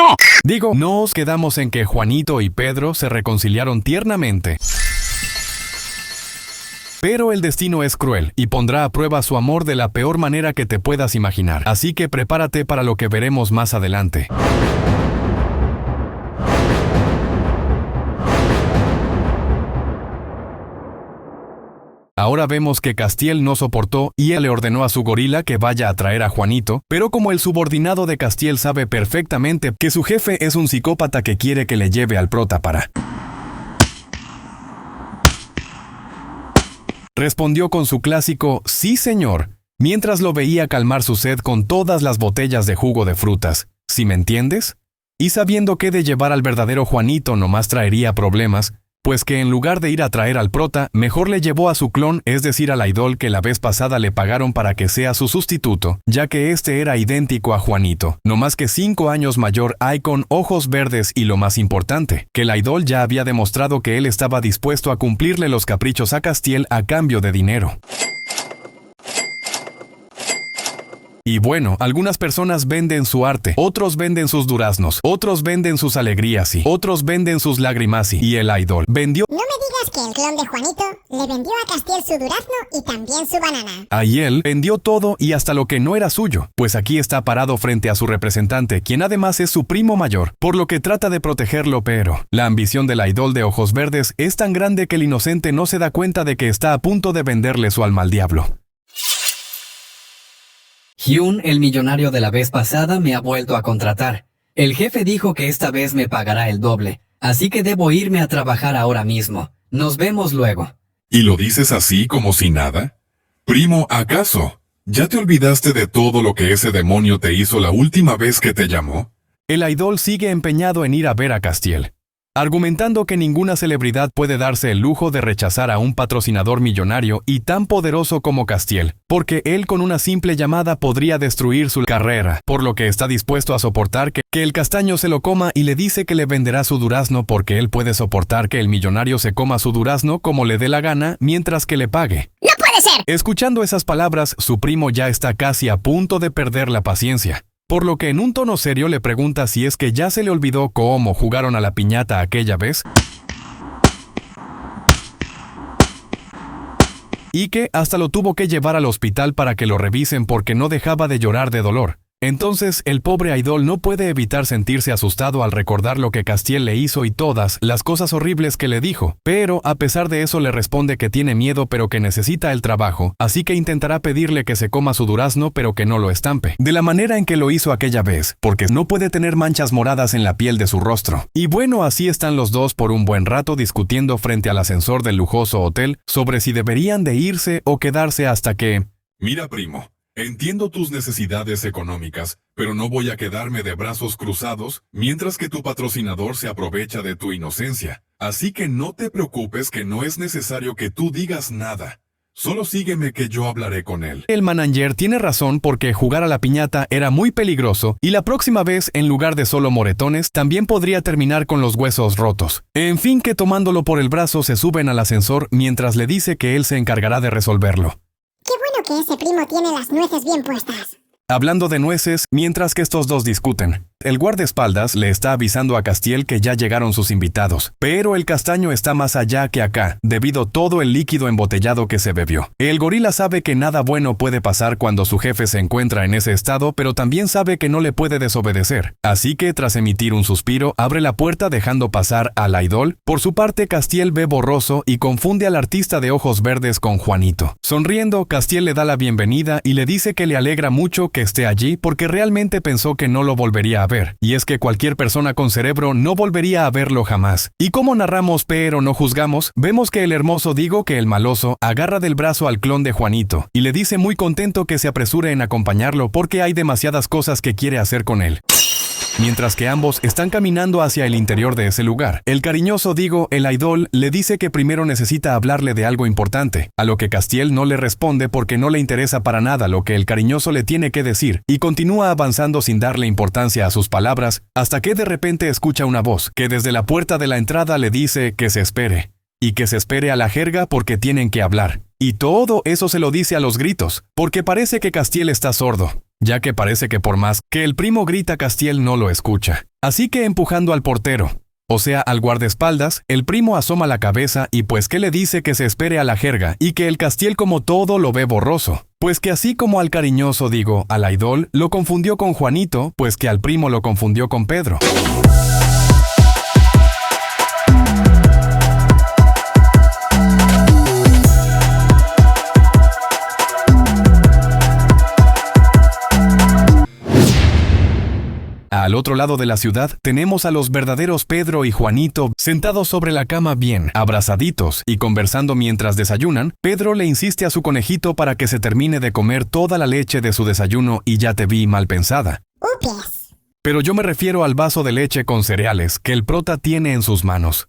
¡No! Digo, nos quedamos en que Juanito y Pedro se reconciliaron tiernamente. Pero el destino es cruel y pondrá a prueba su amor de la peor manera que te puedas imaginar. Así que prepárate para lo que veremos más adelante. Ahora vemos que Castiel no soportó y él le ordenó a su gorila que vaya a traer a Juanito, pero como el subordinado de Castiel sabe perfectamente que su jefe es un psicópata que quiere que le lleve al prota para... Respondió con su clásico «Sí, señor», mientras lo veía calmar su sed con todas las botellas de jugo de frutas. ¿Sí me entiendes? Y sabiendo que de llevar al verdadero Juanito nomás traería problemas, pues que en lugar de ir a traer al prota, mejor le llevó a su clon, es decir al idol que la vez pasada le pagaron para que sea su sustituto, ya que este era idéntico a Juanito, no más que 5 años mayor, con ojos verdes y lo más importante, que el idol ya había demostrado que él estaba dispuesto a cumplirle los caprichos a Castiel a cambio de dinero. Y bueno, algunas personas venden su arte, otros venden sus duraznos, otros venden sus alegrías y otros venden sus lágrimas y el idol vendió... No me digas que el clon de Juanito le vendió a Castiel su durazno y también su banana. Ahí él vendió todo y hasta lo que no era suyo, pues aquí está parado frente a su representante, quien además es su primo mayor, por lo que trata de protegerlo, pero la ambición del idol de ojos verdes es tan grande que el inocente no se da cuenta de que está a punto de venderle su alma al diablo. Hyun, el millonario de la vez pasada, me ha vuelto a contratar. El jefe dijo que esta vez me pagará el doble, así que debo irme a trabajar ahora mismo. Nos vemos luego. ¿Y lo dices así como si nada? Primo, ¿acaso ya te olvidaste de todo lo que ese demonio te hizo la última vez que te llamó? El idol sigue empeñado en ir a ver a Castiel, argumentando que ninguna celebridad puede darse el lujo de rechazar a un patrocinador millonario y tan poderoso como Castiel, porque él con una simple llamada podría destruir su carrera, por lo que está dispuesto a soportar que el castaño se lo coma y le dice que le venderá su durazno porque él puede soportar que el millonario se coma su durazno como le dé la gana mientras que le pague. ¡No puede ser! Escuchando esas palabras, su primo ya está casi a punto de perder la paciencia. Por lo que en un tono serio le pregunta si es que ya se le olvidó cómo jugaron a la piñata aquella vez y que hasta lo tuvo que llevar al hospital para que lo revisen porque no dejaba de llorar de dolor. Entonces, el pobre idol no puede evitar sentirse asustado al recordar lo que Castiel le hizo y todas las cosas horribles que le dijo, pero a pesar de eso le responde que tiene miedo pero que necesita el trabajo, así que intentará pedirle que se coma su durazno pero que no lo estampe, de la manera en que lo hizo aquella vez, porque no puede tener manchas moradas en la piel de su rostro. Y bueno, así están los dos por un buen rato discutiendo frente al ascensor del lujoso hotel sobre si deberían de irse o quedarse hasta que... Mira, primo. Entiendo tus necesidades económicas, pero no voy a quedarme de brazos cruzados mientras que tu patrocinador se aprovecha de tu inocencia. Así que no te preocupes que no es necesario que tú digas nada. Solo sígueme que yo hablaré con él. El manager tiene razón porque jugar a la piñata era muy peligroso y la próxima vez, en lugar de solo moretones, también podría terminar con los huesos rotos. En fin, que tomándolo por el brazo se suben al ascensor mientras le dice que él se encargará de resolverlo. Qué bueno que ese primo tiene las nueces bien puestas. Hablando de nueces, mientras que estos dos discuten, el guardaespaldas le está avisando a Castiel que ya llegaron sus invitados, pero el castaño está más allá que acá, debido todo el líquido embotellado que se bebió. El gorila sabe que nada bueno puede pasar cuando su jefe se encuentra en ese estado, pero también sabe que no le puede desobedecer. Así que, tras emitir un suspiro, abre la puerta dejando pasar al idol. Por su parte, Castiel ve borroso y confunde al artista de ojos verdes con Juanito. Sonriendo, Castiel le da la bienvenida y le dice que le alegra mucho que esté allí porque realmente pensó que no lo volvería a ver, y es que cualquier persona con cerebro no volvería a verlo jamás. Y como narramos pero no juzgamos, vemos que el hermoso digo que el maloso agarra del brazo al clon de Juanito y le dice muy contento que se apresure en acompañarlo porque hay demasiadas cosas que quiere hacer con él. Mientras que ambos están caminando hacia el interior de ese lugar, el cariñoso digo, el idol, le dice que primero necesita hablarle de algo importante, a lo que Castiel no le responde porque no le interesa para nada lo que el cariñoso le tiene que decir, y continúa avanzando sin darle importancia a sus palabras, hasta que de repente escucha una voz, que desde la puerta de la entrada le dice que se espere, y que se espere a la jerga porque tienen que hablar. Y todo eso se lo dice a los gritos, porque parece que Castiel está sordo. ya que parece que por más que el primo grita, Castiel no lo escucha. Así que empujando al portero, o sea, al guardaespaldas, el primo asoma la cabeza y pues que le dice que se espere a la jerga y que el Castiel como todo lo ve borroso. Pues que así como al cariñoso, al Aidol, lo confundió con Juanito, pues que al primo lo confundió con Pedro. Al otro lado de la ciudad tenemos a los verdaderos Pedro y Juanito sentados sobre la cama bien abrazaditos y conversando mientras desayunan. Pedro le insiste a su conejito para que se termine de comer toda la leche de su desayuno y ya te vi mal pensada. Upias. Pero yo me refiero al vaso de leche con cereales que el prota tiene en sus manos.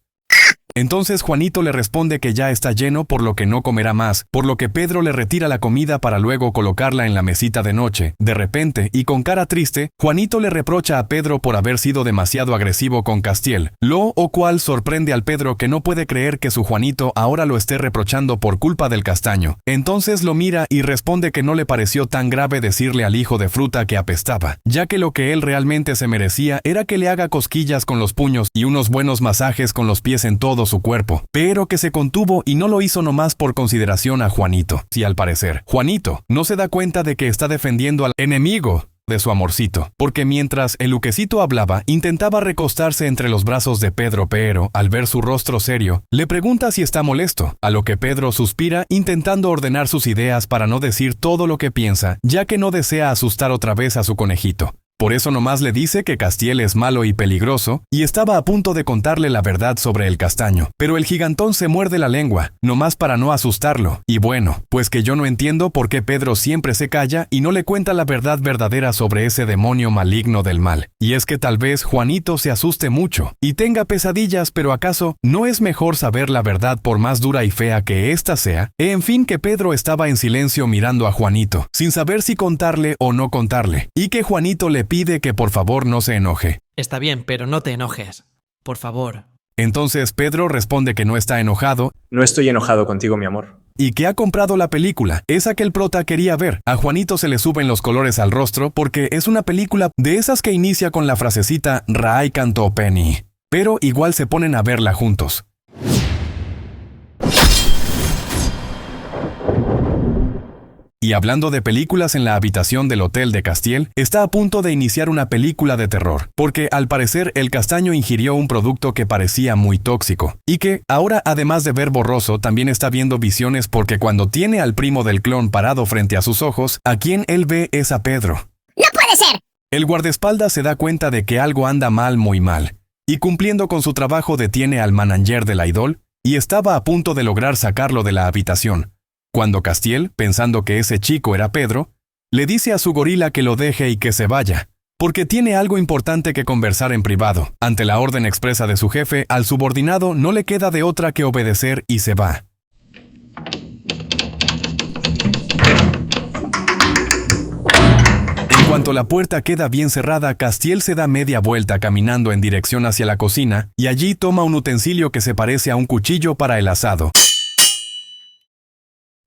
Entonces Juanito le responde que ya está lleno por lo que no comerá más, por lo que Pedro le retira la comida para luego colocarla en la mesita de noche. De repente, y con cara triste, Juanito le reprocha a Pedro por haber sido demasiado agresivo con Castiel, lo cual sorprende al Pedro que no puede creer que su Juanito ahora lo esté reprochando por culpa del castaño. Entonces lo mira y responde que no le pareció tan grave decirle al hijo de fruta que apestaba, ya que lo que él realmente se merecía era que le haga cosquillas con los puños y unos buenos masajes con los pies en todo su cuerpo, pero que se contuvo y no lo hizo nomás por consideración a Juanito. Si al parecer, Juanito no se da cuenta de que está defendiendo al enemigo de su amorcito, porque mientras el Luquecito hablaba, intentaba recostarse entre los brazos de Pedro, pero al ver su rostro serio, le pregunta si está molesto, a lo que Pedro suspira intentando ordenar sus ideas para no decir todo lo que piensa, ya que no desea asustar otra vez a su conejito. Por eso nomás le dice que Castiel es malo y peligroso, y estaba a punto de contarle la verdad sobre el castaño. Pero el gigantón se muerde la lengua, nomás para no asustarlo. Y bueno, pues que yo no entiendo por qué Pedro siempre se calla y no le cuenta la verdad verdadera sobre ese demonio maligno del mal. Y es que tal vez Juanito se asuste mucho y tenga pesadillas, pero ¿acaso no es mejor saber la verdad por más dura y fea que ésta sea? En fin, que Pedro estaba en silencio mirando a Juanito, sin saber si contarle o no contarle, y que Juanito le pide que por favor no se enoje. Está bien, pero no te enojes. Por favor. Entonces Pedro responde que no está enojado. No estoy enojado contigo, mi amor. Y que ha comprado la película, esa que el prota quería ver. A Juanito se le suben los colores al rostro porque es una película de esas que inicia con la frasecita Rai cantó Penny. Pero igual se ponen a verla juntos. Y hablando de películas, en la habitación del hotel de Castiel, está a punto de iniciar una película de terror, porque al parecer el castaño ingirió un producto que parecía muy tóxico, y que ahora además de ver borroso también está viendo visiones porque cuando tiene al primo del clon parado frente a sus ojos, a quien él ve es a Pedro. ¡No puede ser! El guardaespaldas se da cuenta de que algo anda mal, muy mal, y cumpliendo con su trabajo detiene al manager del Aidol, y estaba a punto de lograr sacarlo de la habitación. Cuando Castiel, pensando que ese chico era Pedro, le dice a su gorila que lo deje y que se vaya, porque tiene algo importante que conversar en privado. Ante la orden expresa de su jefe, al subordinado no le queda de otra que obedecer y se va. En cuanto la puerta queda bien cerrada, Castiel se da media vuelta caminando en dirección hacia la cocina y allí toma un utensilio que se parece a un cuchillo para el asado.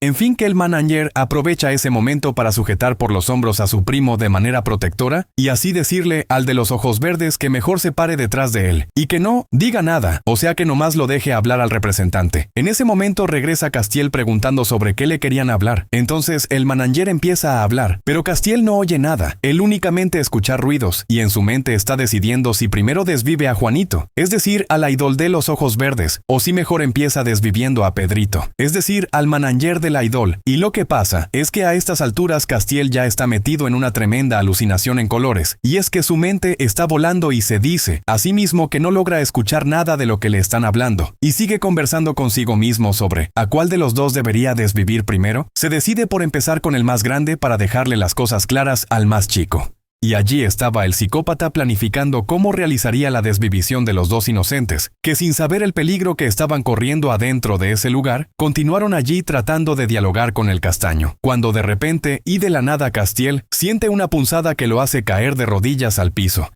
En fin, que el manager aprovecha ese momento para sujetar por los hombros a su primo de manera protectora y así decirle al de los ojos verdes que mejor se pare detrás de él y que no diga nada, o sea que nomás lo deje hablar al representante. En ese momento regresa Castiel preguntando sobre qué le querían hablar. Entonces el manager empieza a hablar, pero Castiel no oye nada, él únicamente escucha ruidos y en su mente está decidiendo si primero desvive a Juanito, es decir, al Aidol de los ojos verdes, o si mejor empieza desviviendo a Pedrito, es decir, al manager del Aidol. Y lo que pasa es que a estas alturas Castiel ya está metido en una tremenda alucinación en colores, y es que su mente está volando y se dice a sí mismo que no logra escuchar nada de lo que le están hablando, y sigue conversando consigo mismo sobre a cuál de los dos debería desvivir primero. Se decide por empezar con el más grande para dejarle las cosas claras al más chico. Y allí estaba el psicópata planificando cómo realizaría la desvivisión de los dos inocentes, que sin saber el peligro que estaban corriendo adentro de ese lugar, continuaron allí tratando de dialogar con el castaño, cuando de repente y de la nada Castiel siente una punzada que lo hace caer de rodillas al piso.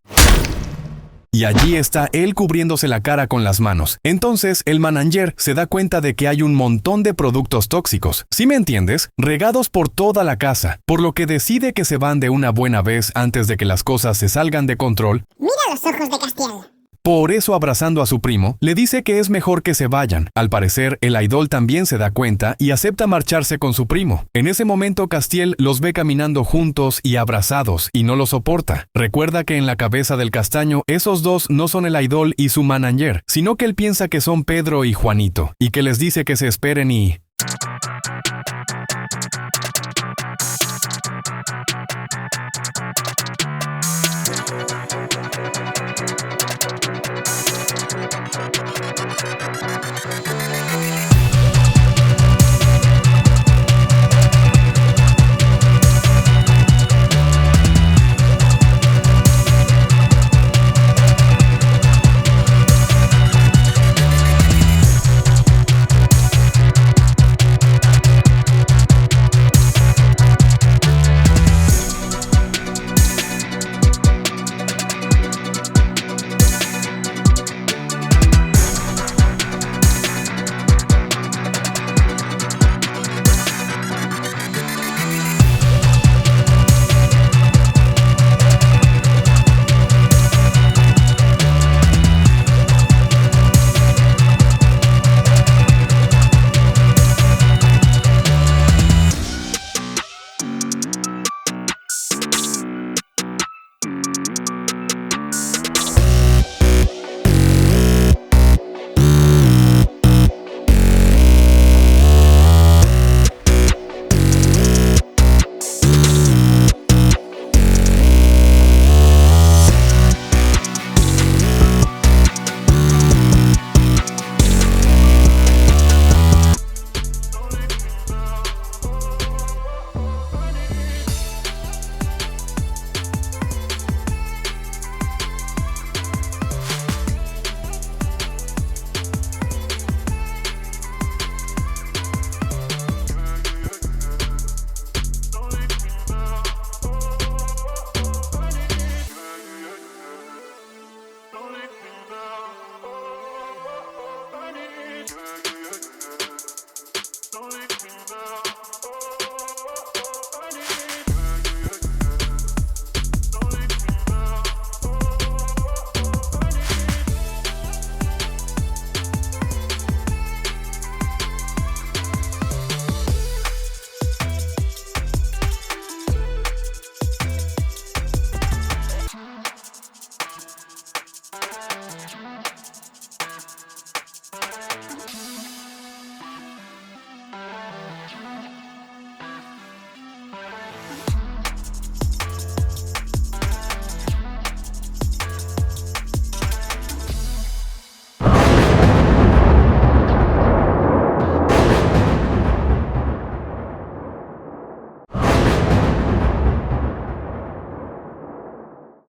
y allí está él cubriéndose la cara con las manos. Entonces el manager se da cuenta de que hay un montón de productos tóxicos, ¿sí me entiendes?, regados por toda la casa, por lo que decide que se van de una buena vez antes de que las cosas se salgan de control. Mira los ojos de Castiel. Por eso, abrazando a su primo, le dice que es mejor que se vayan. Al parecer, el Idol también se da cuenta y acepta marcharse con su primo. En ese momento, Castiel los ve caminando juntos y abrazados y no lo soporta. Recuerda que en la cabeza del castaño, esos dos no son el Idol y su manager, sino que él piensa que son Pedro y Juanito, y que les dice que se esperen y...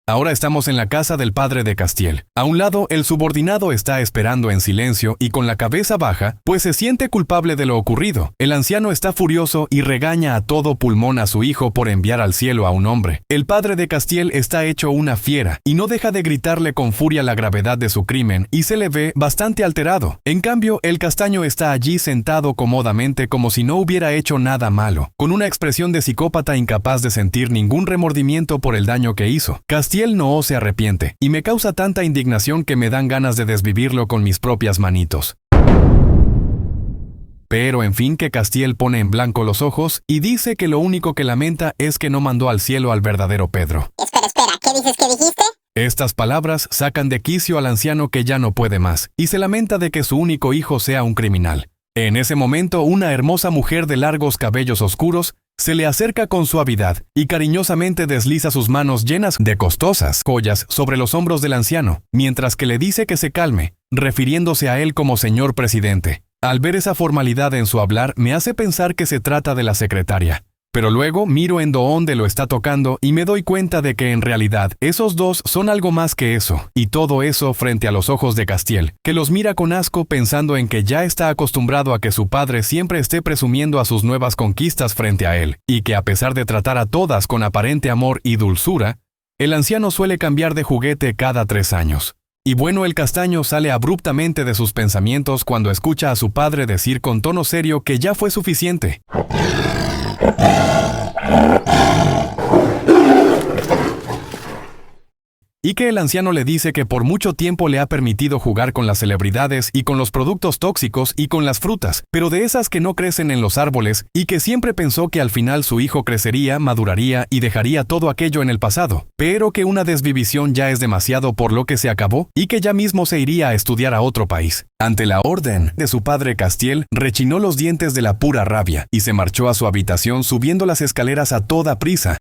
Ahora estamos en la casa del padre de Castiel. A un lado, el subordinado está esperando en silencio y con la cabeza baja, pues se siente culpable de lo ocurrido. El anciano está furioso y regaña a todo pulmón a su hijo por enviar al cielo a un hombre. El padre de Castiel está hecho una fiera y no deja de gritarle con furia la gravedad de su crimen y se le ve bastante alterado. En cambio, el castaño está allí sentado cómodamente como si no hubiera hecho nada malo, con una expresión de psicópata incapaz de sentir ningún remordimiento por el daño que hizo. Castiel no se arrepiente, y me causa tanta indignación que me dan ganas de desvivirlo con mis propias manitos. Pero en fin que Castiel pone en blanco los ojos y dice que lo único que lamenta es que no mandó al cielo al verdadero Pedro. Espera, ¿qué dices que dijiste? Estas palabras sacan de quicio al anciano que ya no puede más, y se lamenta de que su único hijo sea un criminal. En ese momento, una hermosa mujer de largos cabellos oscuros se le acerca con suavidad y cariñosamente desliza sus manos llenas de costosas joyas sobre los hombros del anciano, mientras que le dice que se calme, refiriéndose a él como señor presidente. Al ver esa formalidad en su hablar, me hace pensar que se trata de la secretaria. Pero luego miro en dónde lo está tocando y me doy cuenta de que en realidad esos dos son algo más que eso, y todo eso frente a los ojos de Castiel, que los mira con asco pensando en que ya está acostumbrado a que su padre siempre esté presumiendo a sus nuevas conquistas frente a él, y que a pesar de tratar a todas con aparente amor y dulzura, El anciano suele cambiar de juguete cada 3 años. Y bueno, el castaño sale abruptamente de sus pensamientos cuando escucha a su padre decir con tono serio que ya fue suficiente. Y que el anciano le dice que por mucho tiempo le ha permitido jugar con las celebridades y con los productos tóxicos y con las frutas, pero de esas que no crecen en los árboles, y que siempre pensó que al final su hijo crecería, maduraría y dejaría todo aquello en el pasado, pero que una desvivisión ya es demasiado por lo que se acabó y que ya mismo se iría a estudiar a otro país. Ante la orden de su padre Castiel, rechinó los dientes de la pura rabia y se marchó a su habitación subiendo las escaleras a toda prisa.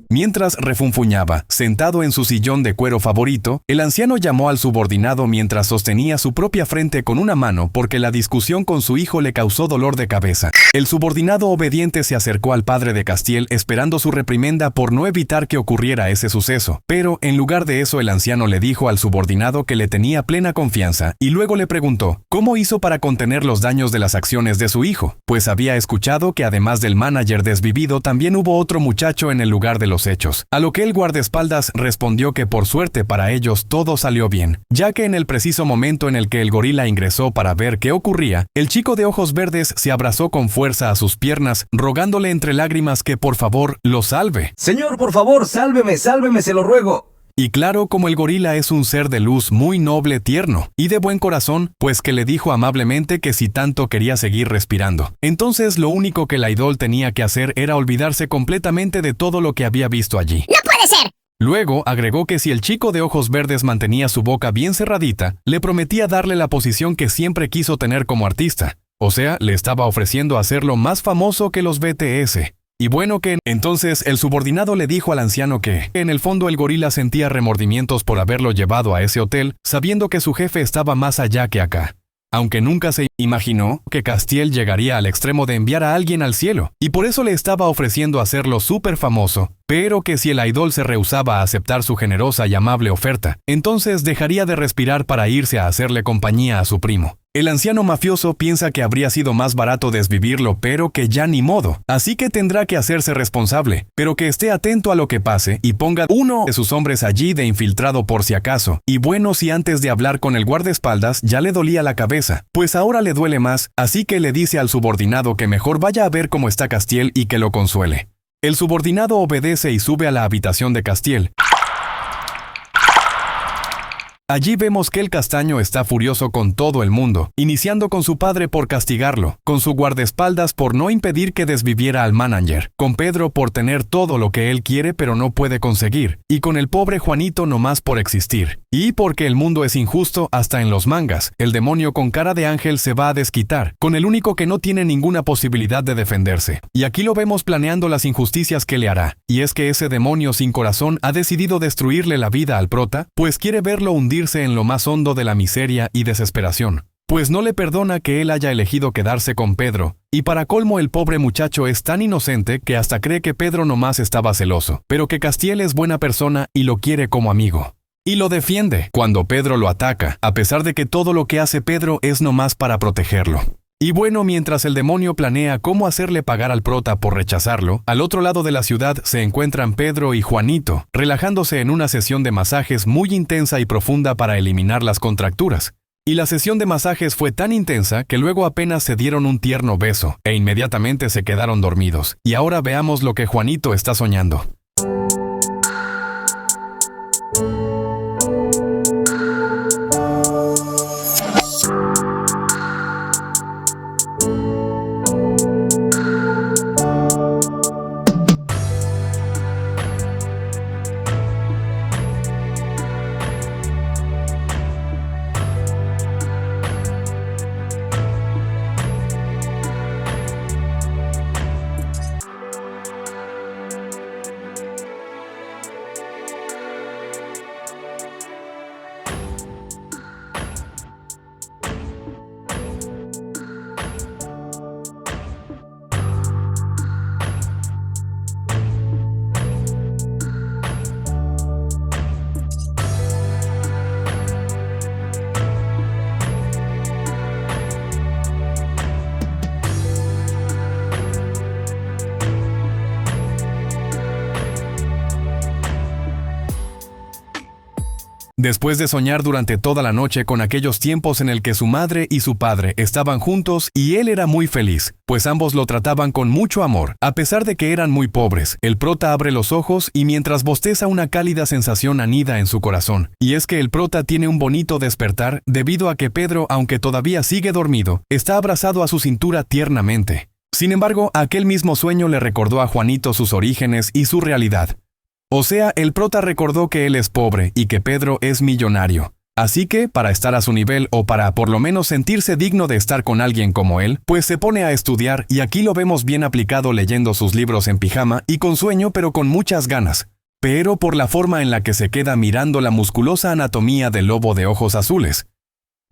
Mientras refunfuñaba, sentado en su sillón de cuero favorito, el anciano llamó al subordinado mientras sostenía su propia frente con una mano porque la discusión con su hijo le causó dolor de cabeza. El subordinado obediente se acercó al padre de Castiel esperando su reprimenda por no evitar que ocurriera ese suceso, pero en lugar de eso el anciano le dijo al subordinado que le tenía plena confianza y luego le preguntó cómo hizo para contener los daños de las acciones de su hijo, pues había escuchado que además del manager desvivido también hubo otro muchacho en el lugar de los hechos, a lo que el guardaespaldas respondió que por suerte para ellos todo salió bien, ya que en el preciso momento en el que el gorila ingresó para ver qué ocurría, el chico de ojos verdes se abrazó con fuerza a sus piernas, rogándole entre lágrimas que por favor lo salve. Señor, por favor, sálveme, sálveme, se lo ruego. Y claro, como el gorila es un ser de luz muy noble, tierno y de buen corazón, pues que le dijo amablemente que si tanto quería seguir respirando, entonces lo único que la idol tenía que hacer era olvidarse completamente de todo lo que había visto allí. ¡No puede ser! Luego agregó que si el chico de ojos verdes mantenía su boca bien cerradita, le prometía darle la posición que siempre quiso tener como artista. O sea, le estaba ofreciendo hacerlo más famoso que los BTS. Y bueno que entonces el subordinado le dijo al anciano que, en el fondo el gorila sentía remordimientos por haberlo llevado a ese hotel, sabiendo que su jefe estaba más allá que acá. Aunque nunca se imaginó que Castiel llegaría al extremo de enviar a alguien al cielo, y por eso le estaba ofreciendo hacerlo súper famoso, pero que si el idol se rehusaba a aceptar su generosa y amable oferta, entonces dejaría de respirar para irse a hacerle compañía a su primo. El anciano mafioso piensa que habría sido más barato desvivirlo, pero que ya ni modo, así que tendrá que hacerse responsable, pero que esté atento a lo que pase y ponga uno de sus hombres allí de infiltrado por si acaso. Y bueno, si antes de hablar con el guardaespaldas ya le dolía la cabeza, pues ahora le duele más, así que le dice al subordinado que mejor vaya a ver cómo está Castiel y que lo consuele. El subordinado obedece y sube a la habitación de Castiel. Allí vemos que el castaño está furioso con todo el mundo, iniciando con su padre por castigarlo, con su guardaespaldas por no impedir que desviviera al manager, con Pedro por tener todo lo que él quiere pero no puede conseguir, y con el pobre Juanito nomás por existir. Y porque el mundo es injusto hasta en los mangas, el demonio con cara de ángel se va a desquitar, con el único que no tiene ninguna posibilidad de defenderse. Y aquí lo vemos planeando las injusticias que le hará, y es que ese demonio sin corazón ha decidido destruirle la vida al prota, pues quiere verlo hundirse en lo más hondo de la miseria y desesperación, pues no le perdona que él haya elegido quedarse con Pedro, y para colmo el pobre muchacho es tan inocente que hasta cree que Pedro nomás estaba celoso, pero que Castiel es buena persona y lo quiere como amigo. Y lo defiende cuando Pedro lo ataca, a pesar de que todo lo que hace Pedro es nomás para protegerlo. Y bueno, mientras el demonio planea cómo hacerle pagar al prota por rechazarlo, al otro lado de la ciudad se encuentran Pedro y Juanito, relajándose en una sesión de masajes muy intensa y profunda para eliminar las contracturas. Y la sesión de masajes fue tan intensa que luego apenas se dieron un tierno beso, e inmediatamente se quedaron dormidos. Y ahora veamos lo que Juanito está soñando. Después de soñar durante toda la noche con aquellos tiempos en el que su madre y su padre estaban juntos y él era muy feliz, pues ambos lo trataban con mucho amor, a pesar de que eran muy pobres, el prota abre los ojos y mientras bosteza una cálida sensación anida en su corazón. Y es que el prota tiene un bonito despertar debido a que Pedro, aunque todavía sigue dormido, está abrazado a su cintura tiernamente. Sin embargo, aquel mismo sueño le recordó a Juanito sus orígenes y su realidad. O sea, el prota recordó que él es pobre y que Pedro es millonario. Así que, para estar a su nivel o para por lo menos sentirse digno de estar con alguien como él, pues se pone a estudiar y aquí lo vemos bien aplicado leyendo sus libros en pijama y con sueño pero con muchas ganas. Pero por la forma en la que se queda mirando la musculosa anatomía del lobo de ojos azules.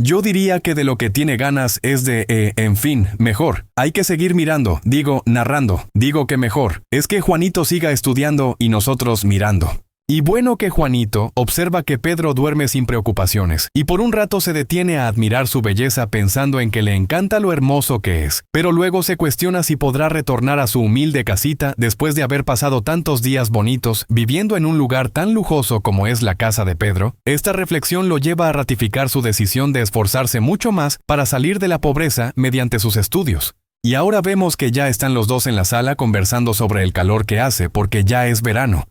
Yo diría que de lo que tiene ganas es de, en fin, mejor. Hay que seguir mirando, narrando, que mejor. Es que Juanito siga estudiando y nosotros mirando. Y bueno que Juanito observa que Pedro duerme sin preocupaciones, y por un rato se detiene a admirar su belleza pensando en que le encanta lo hermoso que es, pero luego se cuestiona si podrá retornar a su humilde casita después de haber pasado tantos días bonitos viviendo en un lugar tan lujoso como es la casa de Pedro. Esta reflexión lo lleva a ratificar su decisión de esforzarse mucho más para salir de la pobreza mediante sus estudios. Y ahora vemos que ya están los dos en la sala conversando sobre el calor que hace porque ya es verano.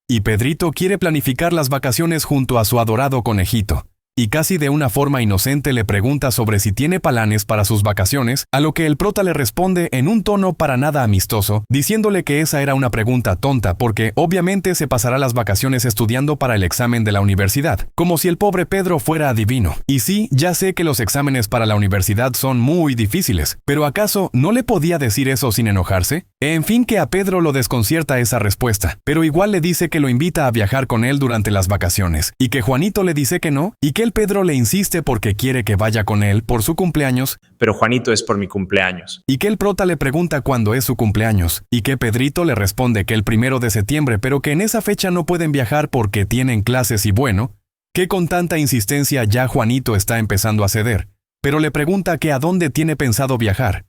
Y Pedrito quiere planificar las vacaciones junto a su adorado conejito. Y casi de una forma inocente le pregunta sobre si tiene planes para sus vacaciones, a lo que el prota le responde en un tono para nada amistoso, diciéndole que esa era una pregunta tonta porque obviamente se pasará las vacaciones estudiando para el examen de la universidad, como si el pobre Pedro fuera adivino. Y sí, ya sé que los exámenes para la universidad son muy difíciles, pero ¿acaso no le podía decir eso sin enojarse? En fin, que a Pedro lo desconcierta esa respuesta, pero igual le dice que lo invita a viajar con él durante las vacaciones, y que Juanito le dice que no, y que Pedro le insiste porque quiere que vaya con él por su cumpleaños. Pero Juanito, es por mi cumpleaños. Y que el prota le pregunta cuándo es su cumpleaños, y que Pedrito le responde que el 1 de septiembre, pero que en esa fecha no pueden viajar porque tienen clases y bueno, que con tanta insistencia ya Juanito está empezando a ceder, pero le pregunta que a dónde tiene pensado viajar,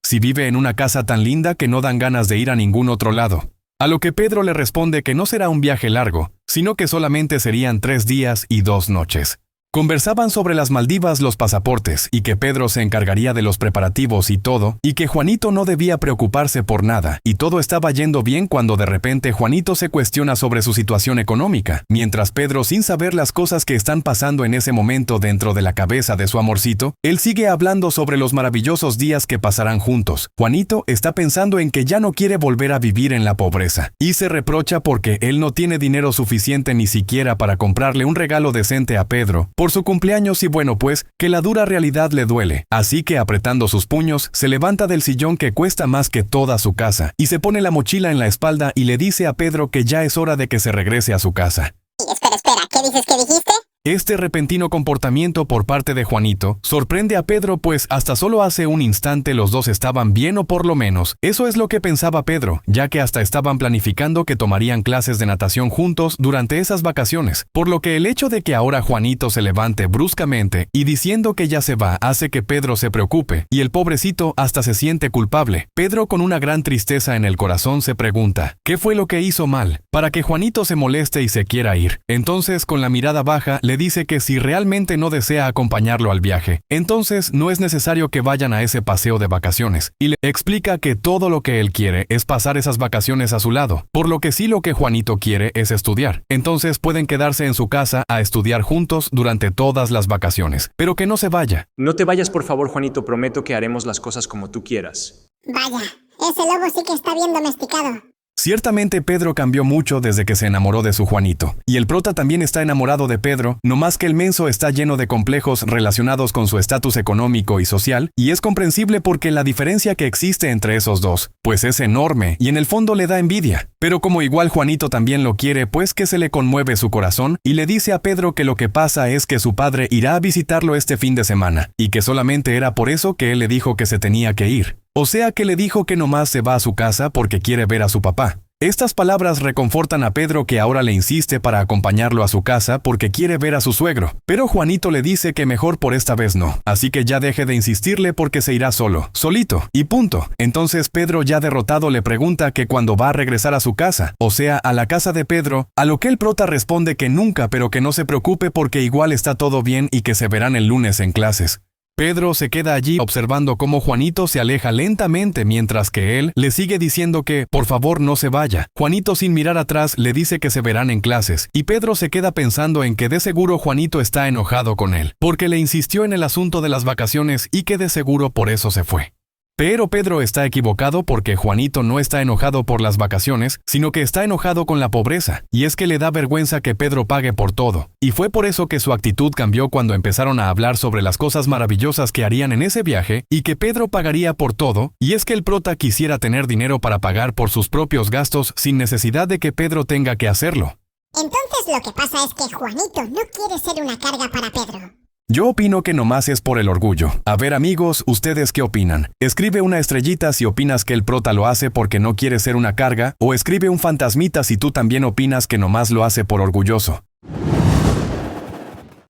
si vive en una casa tan linda que no dan ganas de ir a ningún otro lado. A lo que Pedro le responde que no será un viaje largo, sino que solamente serían 3 días y 2 noches. Conversaban sobre las Maldivas, los pasaportes, y que Pedro se encargaría de los preparativos y todo, y que Juanito no debía preocuparse por nada, y todo estaba yendo bien cuando de repente Juanito se cuestiona sobre su situación económica, mientras Pedro, sin saber las cosas que están pasando en ese momento dentro de la cabeza de su amorcito, él sigue hablando sobre los maravillosos días que pasarán juntos. Juanito está pensando en que ya no quiere volver a vivir en la pobreza, y se reprocha porque él no tiene dinero suficiente ni siquiera para comprarle un regalo decente a Pedro por su cumpleaños y bueno pues, que la dura realidad le duele. Así que apretando sus puños, se levanta del sillón que cuesta más que toda su casa, y se pone la mochila en la espalda y le dice a Pedro que ya es hora de que se regrese a su casa. Espera, ¿qué dices que dijiste? Este repentino comportamiento por parte de Juanito sorprende a Pedro pues hasta solo hace un instante los dos estaban bien o por lo menos, eso es lo que pensaba Pedro, ya que hasta estaban planificando que tomarían clases de natación juntos durante esas vacaciones, por lo que el hecho de que ahora Juanito se levante bruscamente y diciendo que ya se va hace que Pedro se preocupe y el pobrecito hasta se siente culpable. Pedro con una gran tristeza en el corazón se pregunta, ¿qué fue lo que hizo mal para que Juanito se moleste y se quiera ir? Entonces con la mirada baja le dice que si realmente no desea acompañarlo al viaje, entonces no es necesario que vayan a ese paseo de vacaciones, y le explica que todo lo que él quiere es pasar esas vacaciones a su lado, por lo que sí lo que Juanito quiere es estudiar. Entonces pueden quedarse en su casa a estudiar juntos durante todas las vacaciones, pero que no se vaya. No te vayas, por favor, Juanito, prometo que haremos las cosas como tú quieras. Vaya, ese lobo sí que está bien domesticado. Ciertamente Pedro cambió mucho desde que se enamoró de su Juanito, y el prota también está enamorado de Pedro, no más que el menso está lleno de complejos relacionados con su estatus económico y social, y es comprensible porque la diferencia que existe entre esos dos, pues es enorme, y en el fondo le da envidia. Pero como igual Juanito también lo quiere, pues que se le conmueve su corazón, y le dice a Pedro que lo que pasa es que su padre irá a visitarlo este fin de semana, y que solamente era por eso que él le dijo que se tenía que ir. O sea que le dijo que nomás se va a su casa porque quiere ver a su papá. Estas palabras reconfortan a Pedro, que ahora le insiste para acompañarlo a su casa porque quiere ver a su suegro. Pero Juanito le dice que mejor por esta vez no, así que ya deje de insistirle porque se irá solito, y punto. Entonces Pedro, ya derrotado, le pregunta que cuándo va a regresar a su casa, o sea, a la casa de Pedro, a lo que el prota responde que nunca, pero que no se preocupe porque igual está todo bien y que se verán el lunes en clases. Pedro se queda allí observando cómo Juanito se aleja lentamente mientras que él le sigue diciendo que, por favor, no se vaya. Juanito, sin mirar atrás, le dice que se verán en clases, y Pedro se queda pensando en que de seguro Juanito está enojado con él, porque le insistió en el asunto de las vacaciones y que de seguro por eso se fue. Pero Pedro está equivocado porque Juanito no está enojado por las vacaciones, sino que está enojado con la pobreza, y es que le da vergüenza que Pedro pague por todo, y fue por eso que su actitud cambió cuando empezaron a hablar sobre las cosas maravillosas que harían en ese viaje y que Pedro pagaría por todo, y es que el prota quisiera tener dinero para pagar por sus propios gastos sin necesidad de que Pedro tenga que hacerlo. Entonces lo que pasa es que Juanito no quiere ser una carga para Pedro. Yo opino que nomás es por el orgullo. A ver, amigos, ¿ustedes qué opinan? Escribe una estrellita si opinas que el prota lo hace porque no quiere ser una carga, o escribe un fantasmita si tú también opinas que nomás lo hace por orgulloso.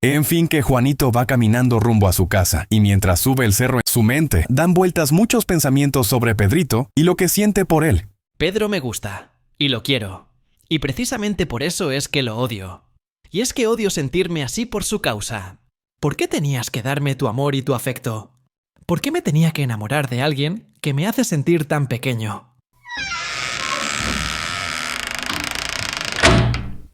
En fin, que Juanito va caminando rumbo a su casa, y mientras sube el cerro en su mente, dan vueltas muchos pensamientos sobre Pedrito y lo que siente por él. Pedro me gusta, y lo quiero. Y precisamente por eso es que lo odio. Y es que odio sentirme así por su causa. ¿Por qué tenías que darme tu amor y tu afecto? ¿Por qué me tenía que enamorar de alguien que me hace sentir tan pequeño?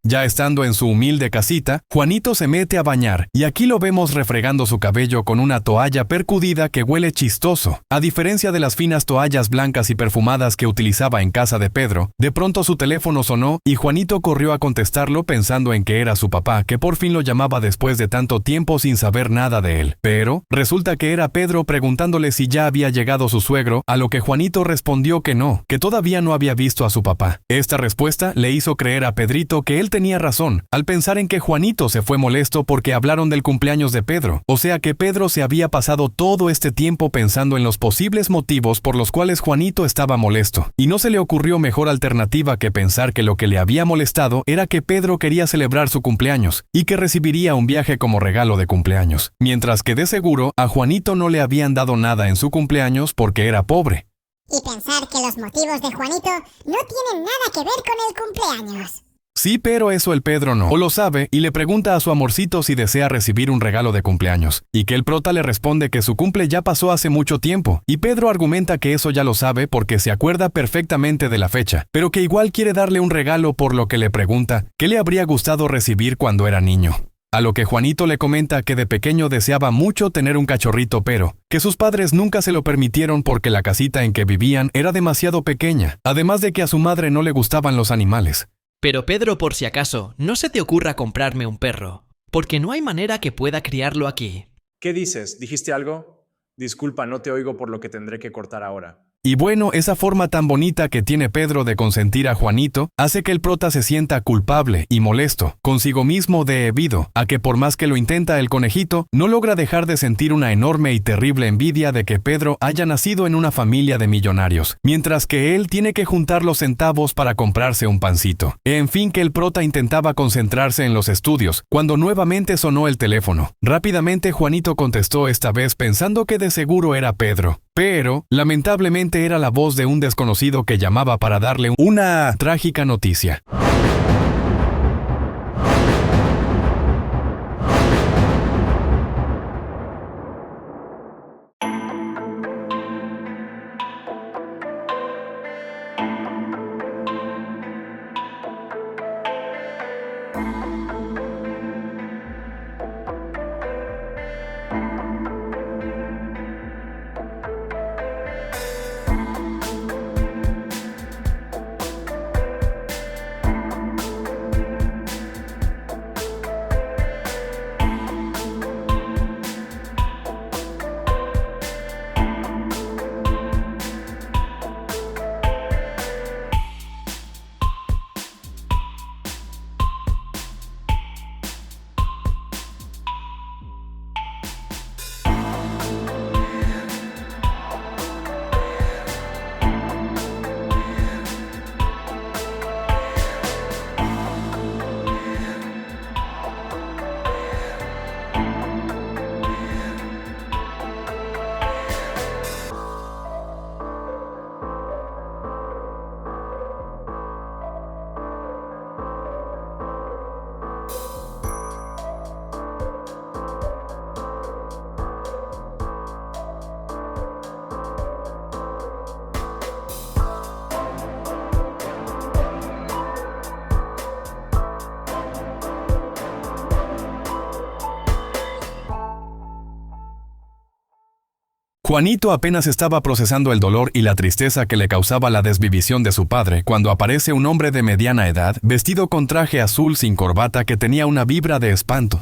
Ya estando en su humilde casita, Juanito se mete a bañar, y aquí lo vemos refregando su cabello con una toalla percudida que huele chistoso. A diferencia de las finas toallas blancas y perfumadas que utilizaba en casa de Pedro, de pronto su teléfono sonó y Juanito corrió a contestarlo pensando en que era su papá, que por fin lo llamaba después de tanto tiempo sin saber nada de él. Pero resulta que era Pedro preguntándole si ya había llegado su suegro, a lo que Juanito respondió que no, que todavía no había visto a su papá. Esta respuesta le hizo creer a Pedrito que él tenía razón, al pensar en que Juanito se fue molesto porque hablaron del cumpleaños de Pedro, o sea que Pedro se había pasado todo este tiempo pensando en los posibles motivos por los cuales Juanito estaba molesto, y no se le ocurrió mejor alternativa que pensar que lo que le había molestado era que Pedro quería celebrar su cumpleaños, y que recibiría un viaje como regalo de cumpleaños, mientras que de seguro a Juanito no le habían dado nada en su cumpleaños porque era pobre. Y pensar que los motivos de Juanito no tienen nada que ver con el cumpleaños. Sí, pero eso el Pedro no, o lo sabe, y le pregunta a su amorcito si desea recibir un regalo de cumpleaños, y que el prota le responde que su cumple ya pasó hace mucho tiempo, y Pedro argumenta que eso ya lo sabe porque se acuerda perfectamente de la fecha, pero que igual quiere darle un regalo, por lo que le pregunta qué le habría gustado recibir cuando era niño. A lo que Juanito le comenta que de pequeño deseaba mucho tener un cachorrito, pero que sus padres nunca se lo permitieron porque la casita en que vivían era demasiado pequeña, además de que a su madre no le gustaban los animales. Pero Pedro, por si acaso, no se te ocurra comprarme un perro, porque no hay manera que pueda criarlo aquí. ¿Qué dices? ¿Dijiste algo? Disculpa, no te oigo por lo que tendré que cortar ahora. Y bueno, esa forma tan bonita que tiene Pedro de consentir a Juanito hace que el prota se sienta culpable y molesto consigo mismo debido a que por más que lo intenta el conejito, no logra dejar de sentir una enorme y terrible envidia de que Pedro haya nacido en una familia de millonarios, mientras que él tiene que juntar los centavos para comprarse un pancito. En fin, que el prota intentaba concentrarse en los estudios, cuando nuevamente sonó el teléfono. Rápidamente Juanito contestó, esta vez pensando que de seguro era Pedro. Pero, lamentablemente era la voz de un desconocido que llamaba para darle una trágica noticia. Juanito apenas estaba procesando el dolor y la tristeza que le causaba la desvivisión de su padre cuando aparece un hombre de mediana edad vestido con traje azul sin corbata que tenía una vibra de espanto.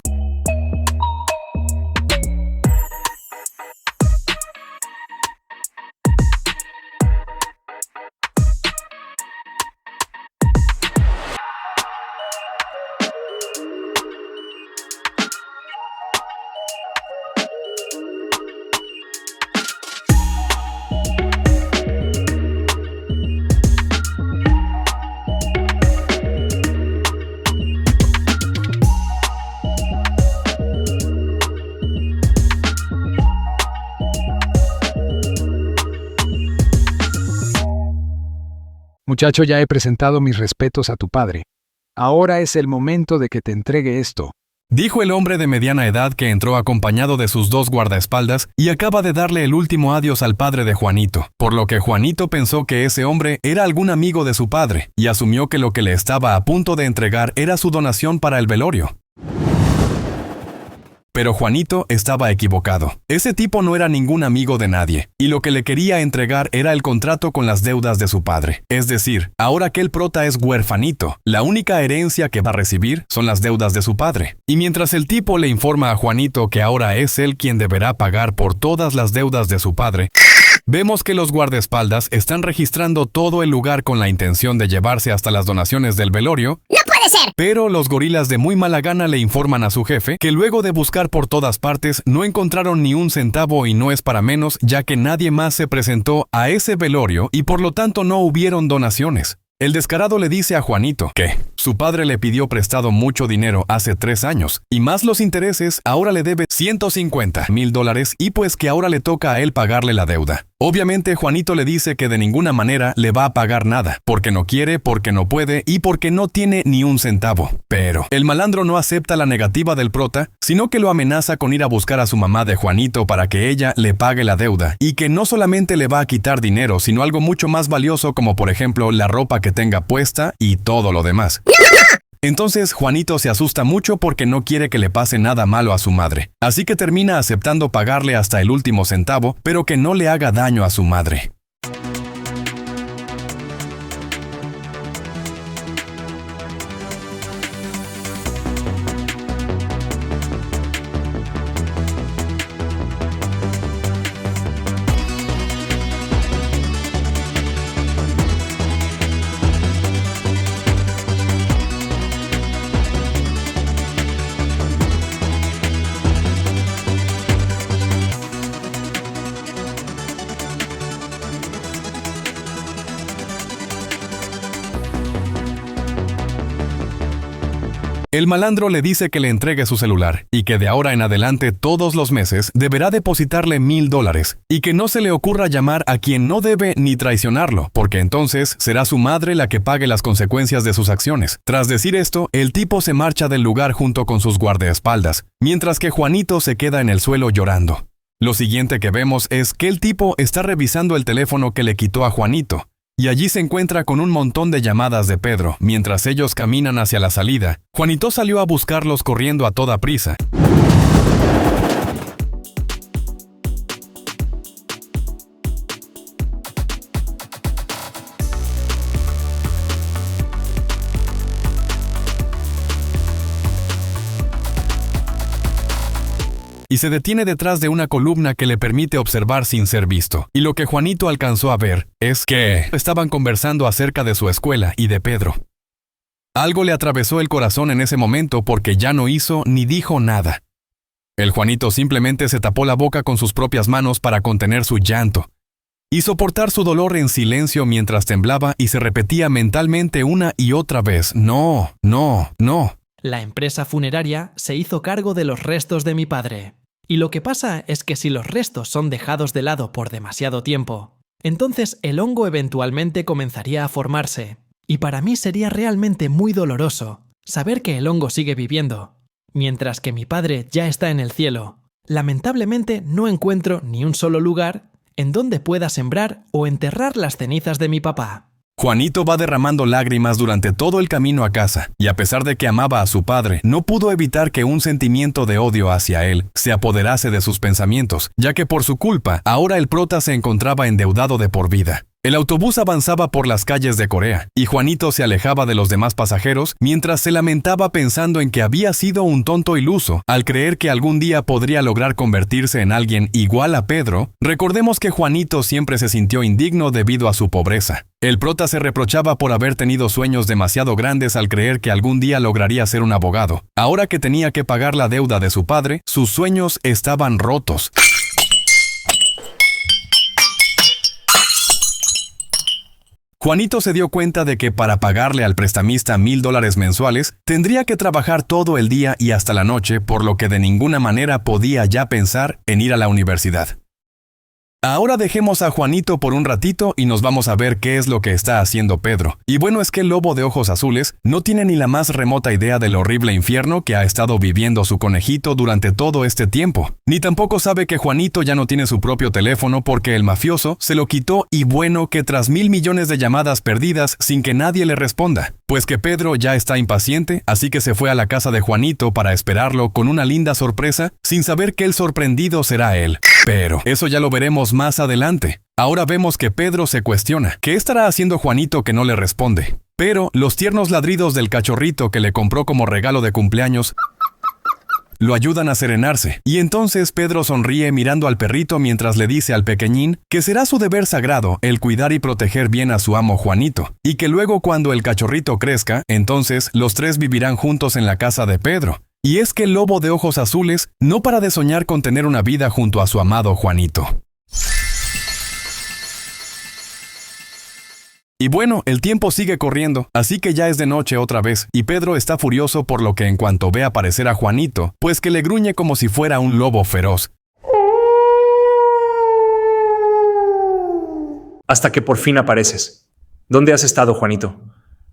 Muchacho, ya he presentado mis respetos a tu padre. Ahora es el momento de que te entregue esto. Dijo el hombre de mediana edad que entró acompañado de sus 2 guardaespaldas y acaba de darle el último adiós al padre de Juanito, por lo que Juanito pensó que ese hombre era algún amigo de su padre y asumió que lo que le estaba a punto de entregar era su donación para el velorio. Pero Juanito estaba equivocado. Ese tipo no era ningún amigo de nadie, y lo que le quería entregar era el contrato con las deudas de su padre. Es decir, ahora que el prota es huerfanito, la única herencia que va a recibir son las deudas de su padre. Y mientras el tipo le informa a Juanito que ahora es él quien deberá pagar por todas las deudas de su padre, vemos que los guardaespaldas están registrando todo el lugar con la intención de llevarse hasta las donaciones del velorio. ¡No puede ser! Pero los gorilas de muy mala gana le informan a su jefe que luego de buscar por todas partes no encontraron ni un centavo y no es para menos, ya que nadie más se presentó a ese velorio y por lo tanto no hubieron donaciones. El descarado le dice a Juanito que su padre le pidió prestado mucho dinero hace 3 años y más los intereses, ahora le debe $150,000 y pues que ahora le toca a él pagarle la deuda. Obviamente Juanito le dice que de ninguna manera le va a pagar nada, porque no quiere, porque no puede y porque no tiene ni un centavo. Pero el malandro no acepta la negativa del prota, sino que lo amenaza con ir a buscar a su mamá de Juanito para que ella le pague la deuda y que no solamente le va a quitar dinero, sino algo mucho más valioso como por ejemplo la ropa que tenga puesta y todo lo demás. Entonces Juanito se asusta mucho porque no quiere que le pase nada malo a su madre, así que termina aceptando pagarle hasta el último centavo, pero que no le haga daño a su madre. El malandro le dice que le entregue su celular y que de ahora en adelante todos los meses deberá depositarle $1,000 y que no se le ocurra llamar a quien no debe ni traicionarlo, porque entonces será su madre la que pague las consecuencias de sus acciones. Tras decir esto, el tipo se marcha del lugar junto con sus guardaespaldas, mientras que Juanito se queda en el suelo llorando. Lo siguiente que vemos es que el tipo está revisando el teléfono que le quitó a Juanito. Y allí se encuentra con un montón de llamadas de Pedro. Mientras ellos caminan hacia la salida, Juanito salió a buscarlos corriendo a toda prisa. Y se detiene detrás de una columna que le permite observar sin ser visto. Y lo que Juanito alcanzó a ver es que estaban conversando acerca de su escuela y de Pedro. Algo le atravesó el corazón en ese momento porque ya no hizo ni dijo nada. El Juanito simplemente se tapó la boca con sus propias manos para contener su llanto y soportar su dolor en silencio mientras temblaba y se repetía mentalmente una y otra vez: no, no, no. La empresa funeraria se hizo cargo de los restos de mi padre. Y lo que pasa es que si los restos son dejados de lado por demasiado tiempo, entonces el hongo eventualmente comenzaría a formarse. Y para mí sería realmente muy doloroso saber que el hongo sigue viviendo, mientras que mi padre ya está en el cielo. Lamentablemente no encuentro ni un solo lugar en donde pueda sembrar o enterrar las cenizas de mi papá. Juanito va derramando lágrimas durante todo el camino a casa, y a pesar de que amaba a su padre, no pudo evitar que un sentimiento de odio hacia él se apoderase de sus pensamientos, ya que por su culpa, ahora el prota se encontraba endeudado de por vida. El autobús avanzaba por las calles de Corea, y Juanito se alejaba de los demás pasajeros mientras se lamentaba pensando en que había sido un tonto iluso al creer que algún día podría lograr convertirse en alguien igual a Pedro. Recordemos que Juanito siempre se sintió indigno debido a su pobreza. El prota se reprochaba por haber tenido sueños demasiado grandes al creer que algún día lograría ser un abogado. Ahora que tenía que pagar la deuda de su padre, sus sueños estaban rotos. Juanito se dio cuenta de que para pagarle al prestamista $1,000 mensuales, tendría que trabajar todo el día y hasta la noche, por lo que de ninguna manera podía ya pensar en ir a la universidad. Ahora dejemos a Juanito por un ratito y nos vamos a ver qué es lo que está haciendo Pedro. Y bueno, es que el lobo de ojos azules no tiene ni la más remota idea del horrible infierno que ha estado viviendo su conejito durante todo este tiempo. Ni tampoco sabe que Juanito ya no tiene su propio teléfono porque el mafioso se lo quitó, y bueno, que tras 1,000 millones de llamadas perdidas sin que nadie le responda. Pues que Pedro ya está impaciente, así que se fue a la casa de Juanito para esperarlo con una linda sorpresa, sin saber que el sorprendido será él. Pero eso ya lo veremos más adelante. Ahora vemos que Pedro se cuestiona, ¿qué estará haciendo Juanito que no le responde? Pero los tiernos ladridos del cachorrito que le compró como regalo de cumpleaños lo ayudan a serenarse, y entonces Pedro sonríe mirando al perrito mientras le dice al pequeñín que será su deber sagrado el cuidar y proteger bien a su amo Juanito, y que luego cuando el cachorrito crezca, entonces los tres vivirán juntos en la casa de Pedro. Y es que el lobo de ojos azules no para de soñar con tener una vida junto a su amado Juanito. Y bueno, el tiempo sigue corriendo, así que ya es de noche otra vez, y Pedro está furioso por lo que en cuanto ve aparecer a Juanito, pues que le gruñe como si fuera un lobo feroz. Hasta que por fin apareces. ¿Dónde has estado, Juanito?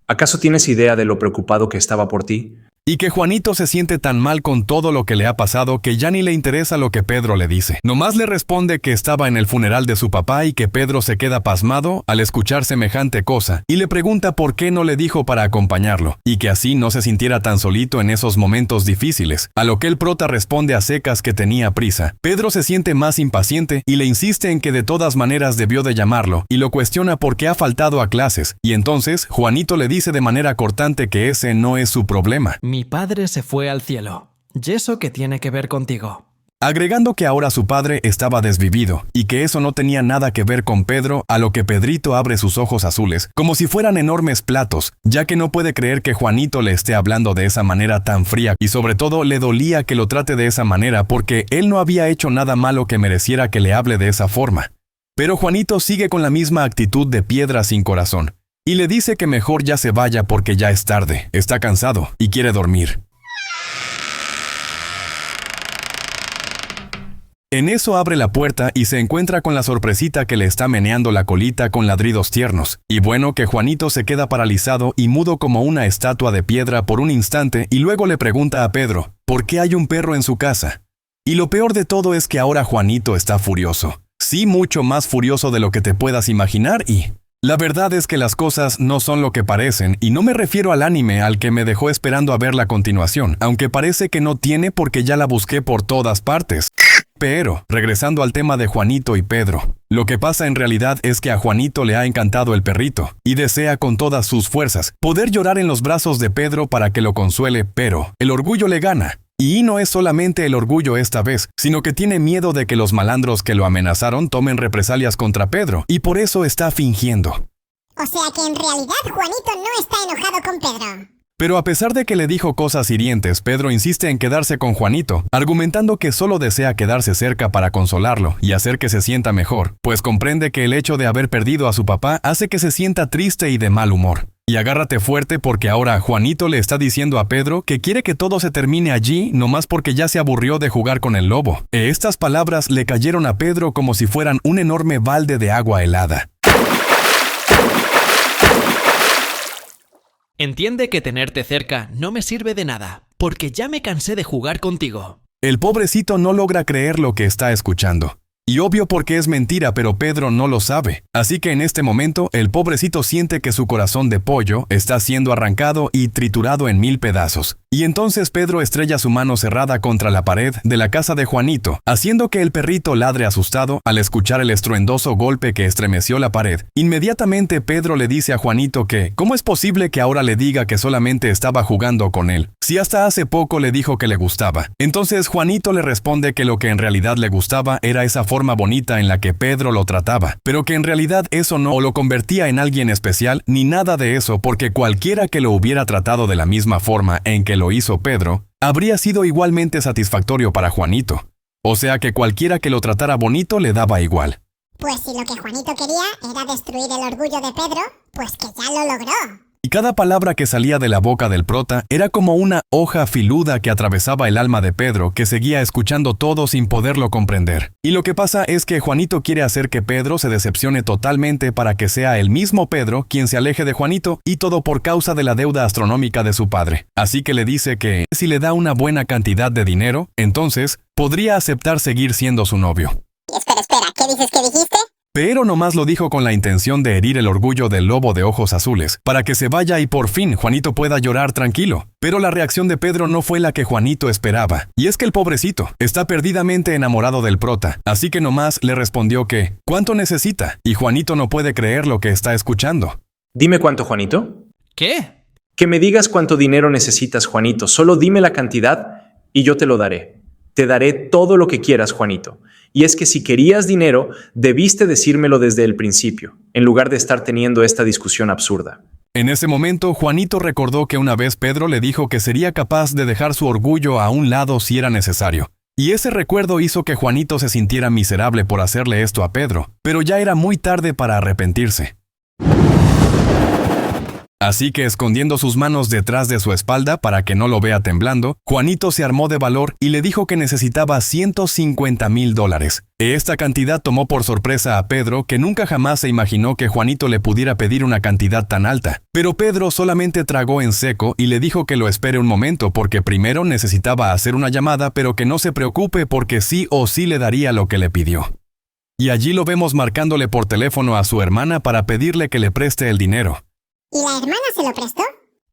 ¿Acaso tienes idea de lo preocupado que estaba por ti? Y que Juanito se siente tan mal con todo lo que le ha pasado que ya ni le interesa lo que Pedro le dice. Nomás le responde que estaba en el funeral de su papá y que Pedro se queda pasmado al escuchar semejante cosa y le pregunta por qué no le dijo para acompañarlo y que así no se sintiera tan solito en esos momentos difíciles. A lo que el prota responde a secas que tenía prisa. Pedro se siente más impaciente y le insiste en que de todas maneras debió de llamarlo y lo cuestiona por qué ha faltado a clases, y entonces Juanito le dice de manera cortante que ese no es su problema. Mi padre se fue al cielo. ¿Y eso qué tiene que ver contigo? Agregando que ahora su padre estaba desvivido y que eso no tenía nada que ver con Pedro, a lo que Pedrito abre sus ojos azules, como si fueran enormes platos, ya que no puede creer que Juanito le esté hablando de esa manera tan fría y sobre todo le dolía que lo trate de esa manera porque él no había hecho nada malo que mereciera que le hable de esa forma. Pero Juanito sigue con la misma actitud de piedra sin corazón. Y le dice que mejor ya se vaya porque ya es tarde, está cansado y quiere dormir. En eso abre la puerta y se encuentra con la sorpresita que le está meneando la colita con ladridos tiernos. Y bueno, que Juanito se queda paralizado y mudo como una estatua de piedra por un instante y luego le pregunta a Pedro, ¿por qué hay un perro en su casa? Y lo peor de todo es que ahora Juanito está furioso. Sí, mucho más furioso de lo que te puedas imaginar y... La verdad es que las cosas no son lo que parecen, y no me refiero al anime al que me dejó esperando a ver la continuación, aunque parece que no tiene porque ya la busqué por todas partes. Pero, regresando al tema de Juanito y Pedro, lo que pasa en realidad es que a Juanito le ha encantado el perrito, y desea con todas sus fuerzas poder llorar en los brazos de Pedro para que lo consuele, pero el orgullo le gana. Y no es solamente el orgullo esta vez, sino que tiene miedo de que los malandros que lo amenazaron tomen represalias contra Pedro, y por eso está fingiendo. O sea que en realidad Juanito no está enojado con Pedro. Pero a pesar de que le dijo cosas hirientes, Pedro insiste en quedarse con Juanito, argumentando que solo desea quedarse cerca para consolarlo y hacer que se sienta mejor, pues comprende que el hecho de haber perdido a su papá hace que se sienta triste y de mal humor. Y agárrate fuerte porque ahora Juanito le está diciendo a Pedro que quiere que todo se termine allí nomás porque ya se aburrió de jugar con el lobo. Estas palabras le cayeron a Pedro como si fueran un enorme balde de agua helada. Entiende que tenerte cerca no me sirve de nada, porque ya me cansé de jugar contigo. El pobrecito no logra creer lo que está escuchando. Y obvio porque es mentira, pero Pedro no lo sabe. Así que en este momento, el pobrecito siente que su corazón de pollo está siendo arrancado y triturado en 1000 pedazos. Y entonces Pedro estrella su mano cerrada contra la pared de la casa de Juanito, haciendo que el perrito ladre asustado al escuchar el estruendoso golpe que estremeció la pared. Inmediatamente Pedro le dice a Juanito que, ¿cómo es posible que ahora le diga que solamente estaba jugando con él, si hasta hace poco le dijo que le gustaba? Entonces Juanito le responde que lo que en realidad le gustaba era esa forma bonita en la que Pedro lo trataba, pero que en realidad eso no lo convertía en alguien especial ni nada de eso, porque cualquiera que lo hubiera tratado de la misma forma en que lo hizo Pedro, habría sido igualmente satisfactorio para Juanito. O sea que cualquiera que lo tratara bonito le daba igual. Pues si lo que Juanito quería era destruir el orgullo de Pedro, pues que ya lo logró. Y cada palabra que salía de la boca del prota era como una hoja filuda que atravesaba el alma de Pedro, que seguía escuchando todo sin poderlo comprender. Y lo que pasa es que Juanito quiere hacer que Pedro se decepcione totalmente para que sea el mismo Pedro quien se aleje de Juanito, y todo por causa de la deuda astronómica de su padre. Así que le dice que, si le da una buena cantidad de dinero, entonces podría aceptar seguir siendo su novio. Espera, ¿qué dices que dijiste? Pero nomás lo dijo con la intención de herir el orgullo del lobo de ojos azules, para que se vaya y por fin Juanito pueda llorar tranquilo. Pero la reacción de Pedro no fue la que Juanito esperaba, y es que el pobrecito está perdidamente enamorado del prota, así que nomás le respondió que, ¿cuánto necesita? Y Juanito no puede creer lo que está escuchando. Dime cuánto, Juanito. ¿Qué? Que me digas cuánto dinero necesitas, Juanito. Solo dime la cantidad y yo te lo daré. Te daré todo lo que quieras, Juanito. Y es que si querías dinero, debiste decírmelo desde el principio, en lugar de estar teniendo esta discusión absurda. En ese momento, Juanito recordó que una vez Pedro le dijo que sería capaz de dejar su orgullo a un lado si era necesario. Y ese recuerdo hizo que Juanito se sintiera miserable por hacerle esto a Pedro, pero ya era muy tarde para arrepentirse. Así que escondiendo sus manos detrás de su espalda para que no lo vea temblando, Juanito se armó de valor y le dijo que necesitaba $150,000. Esta cantidad tomó por sorpresa a Pedro, que nunca jamás se imaginó que Juanito le pudiera pedir una cantidad tan alta. Pero Pedro solamente tragó en seco y le dijo que lo espere un momento porque primero necesitaba hacer una llamada, pero que no se preocupe porque sí o sí le daría lo que le pidió. Y allí lo vemos marcándole por teléfono a su hermana para pedirle que le preste el dinero. ¿Y la hermana se lo prestó?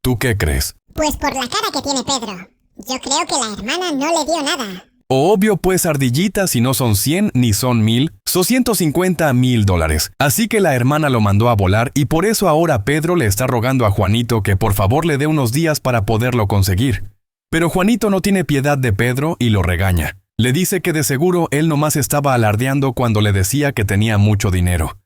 ¿Tú qué crees? Pues por la cara que tiene Pedro. Yo creo que la hermana no le dio nada. Obvio pues, ardillita, si no son 100 ni son 1000, son $150,000. Así que la hermana lo mandó a volar y por eso ahora Pedro le está rogando a Juanito que por favor le dé unos días para poderlo conseguir. Pero Juanito no tiene piedad de Pedro y lo regaña. Le dice que de seguro él nomás estaba alardeando cuando le decía que tenía mucho dinero.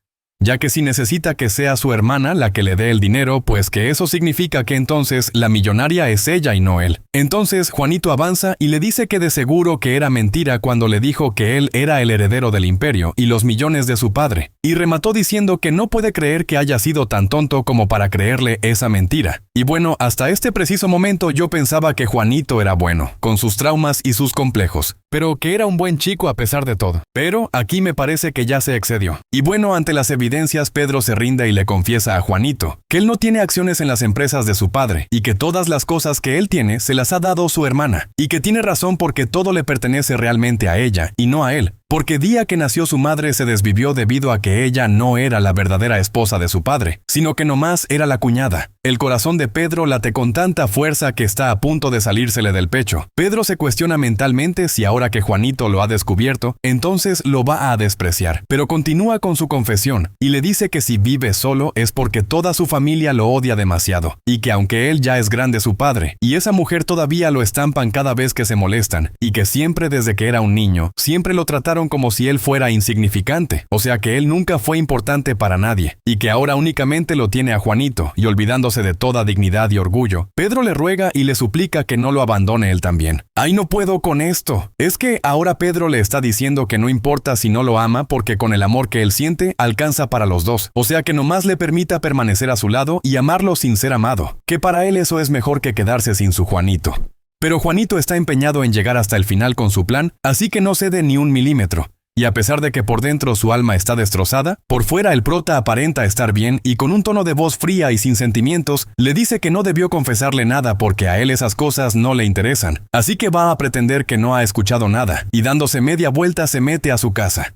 Ya que si necesita que sea su hermana la que le dé el dinero, pues que eso significa que entonces la millonaria es ella y no él. Entonces Juanito avanza y le dice que de seguro que era mentira cuando le dijo que él era el heredero del imperio y los millones de su padre, y remató diciendo que no puede creer que haya sido tan tonto como para creerle esa mentira. Y bueno, hasta este preciso momento yo pensaba que Juanito era bueno, con sus traumas y sus complejos, pero que era un buen chico a pesar de todo. Pero aquí me parece que ya se excedió. Y bueno, ante las evidencias, Pedro se rinde y le confiesa a Juanito que él no tiene acciones en las empresas de su padre y que todas las cosas que él tiene se las ha dado su hermana, y que tiene razón porque todo le pertenece realmente a ella y no a él. Porque día que nació su madre se desvivió debido a que ella no era la verdadera esposa de su padre, sino que nomás era la cuñada. El corazón de Pedro late con tanta fuerza que está a punto de salírsele del pecho. Pedro se cuestiona mentalmente si ahora que Juanito lo ha descubierto, entonces lo va a despreciar. Pero continúa con su confesión y le dice que si vive solo es porque toda su familia lo odia demasiado, y que aunque él ya es grande su padre, y esa mujer todavía lo estampan cada vez que se molestan, y que siempre desde que era un niño, siempre lo trataron como si él fuera insignificante, o sea que él nunca fue importante para nadie, y que ahora únicamente lo tiene a Juanito, y olvidándose de toda dignidad y orgullo, Pedro le ruega y le suplica que no lo abandone él también. ¡Ay, no puedo con esto! Es que ahora Pedro le está diciendo que no importa si no lo ama porque con el amor que él siente, alcanza para los dos, o sea que nomás le permita permanecer a su lado y amarlo sin ser amado, que para él eso es mejor que quedarse sin su Juanito. Pero Juanito está empeñado en llegar hasta el final con su plan, así que no cede ni un milímetro. Y a pesar de que por dentro su alma está destrozada, por fuera el prota aparenta estar bien y con un tono de voz fría y sin sentimientos, le dice que no debió confesarle nada porque a él esas cosas no le interesan. Así que va a pretender que no ha escuchado nada, y dándose media vuelta se mete a su casa.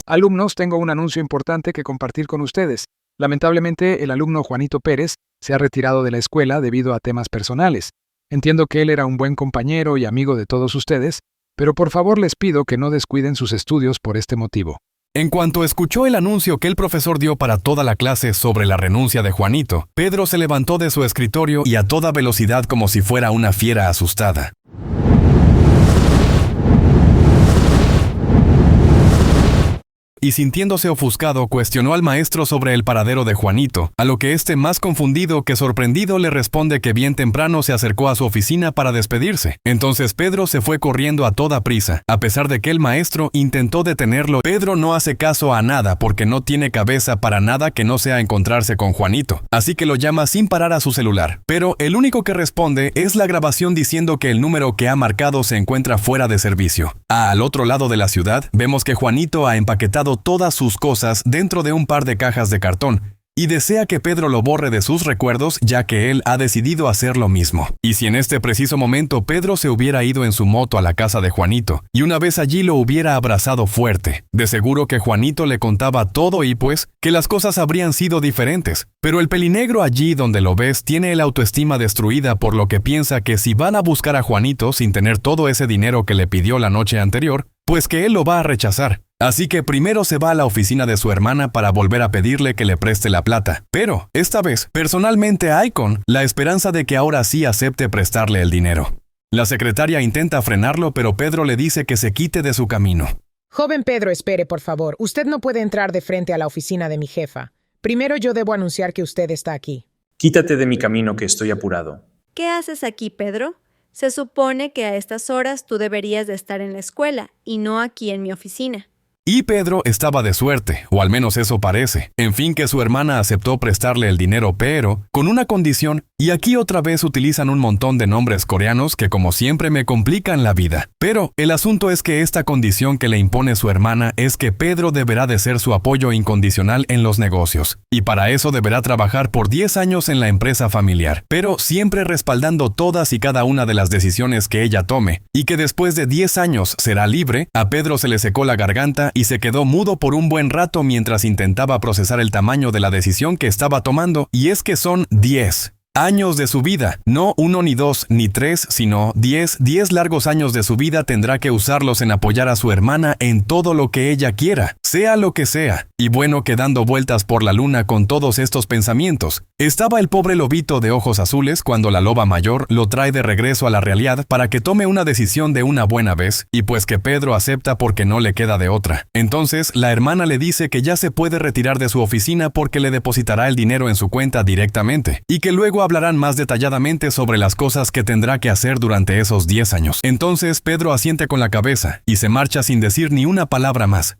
Alumnos, tengo un anuncio importante que compartir con ustedes. Lamentablemente, el alumno Juanito Pérez se ha retirado de la escuela debido a temas personales. Entiendo que él era un buen compañero y amigo de todos ustedes, pero por favor les pido que no descuiden sus estudios por este motivo. En cuanto escuchó el anuncio que el profesor dio para toda la clase sobre la renuncia de Juanito, Pedro se levantó de su escritorio y a toda velocidad como si fuera una fiera asustada. Y sintiéndose ofuscado, cuestionó al maestro sobre el paradero de Juanito, a lo que éste, más confundido que sorprendido, le responde que bien temprano se acercó a su oficina para despedirse. Entonces Pedro se fue corriendo a toda prisa. A pesar de que el maestro intentó detenerlo, Pedro no hace caso a nada porque no tiene cabeza para nada que no sea encontrarse con Juanito. Así que lo llama sin parar a su celular. Pero el único que responde es la grabación diciendo que el número que ha marcado se encuentra fuera de servicio. Al otro lado de la ciudad, vemos que Juanito ha empaquetado todas sus cosas dentro de un par de cajas de cartón y desea que Pedro lo borre de sus recuerdos, ya que él ha decidido hacer lo mismo. Y si en este preciso momento Pedro se hubiera ido en su moto a la casa de Juanito y una vez allí lo hubiera abrazado fuerte, de seguro que Juanito le contaba todo y pues que las cosas habrían sido diferentes. Pero el pelinegro allí donde lo ves tiene el autoestima destruida, por lo que piensa que si van a buscar a Juanito sin tener todo ese dinero que le pidió la noche anterior, pues que él lo va a rechazar. Así que primero se va a la oficina de su hermana para volver a pedirle que le preste la plata. Pero, esta vez, personalmente hay con la esperanza de que ahora sí acepte prestarle el dinero. La secretaria intenta frenarlo, pero Pedro le dice que se quite de su camino. Joven Pedro, espere, por favor. Usted no puede entrar de frente a la oficina de mi jefa. Primero yo debo anunciar que usted está aquí. Quítate de mi camino, que estoy apurado. ¿Qué haces aquí, Pedro? Se supone que a estas horas tú deberías de estar en la escuela y no aquí en mi oficina. Y Pedro estaba de suerte, o al menos eso parece. En fin, que su hermana aceptó prestarle el dinero, pero con una condición, y aquí otra vez utilizan un montón de nombres coreanos que como siempre me complican la vida. Pero el asunto es que esta condición que le impone su hermana es que Pedro deberá de ser su apoyo incondicional en los negocios. Y para eso deberá trabajar por 10 años en la empresa familiar, pero siempre respaldando todas y cada una de las decisiones que ella tome. Y que después de 10 años será libre. A Pedro se le secó la garganta y se quedó mudo por un buen rato mientras intentaba procesar el tamaño de la decisión que estaba tomando, y es que son 10 Años de su vida, no 1 ni 2 ni 3, sino 10 largos años de su vida tendrá que usarlos en apoyar a su hermana en todo lo que ella quiera, sea lo que sea. Y bueno, que dando vueltas por la luna con todos estos pensamientos, estaba el pobre lobito de ojos azules cuando la loba mayor lo trae de regreso a la realidad para que tome una decisión de una buena vez, y pues que Pedro acepta porque no le queda de otra. Entonces, la hermana le dice que ya se puede retirar de su oficina porque le depositará el dinero en su cuenta directamente, y que luego hablarán más detalladamente sobre las cosas que tendrá que hacer durante esos 10 años. Entonces Pedro asiente con la cabeza y se marcha sin decir ni una palabra más.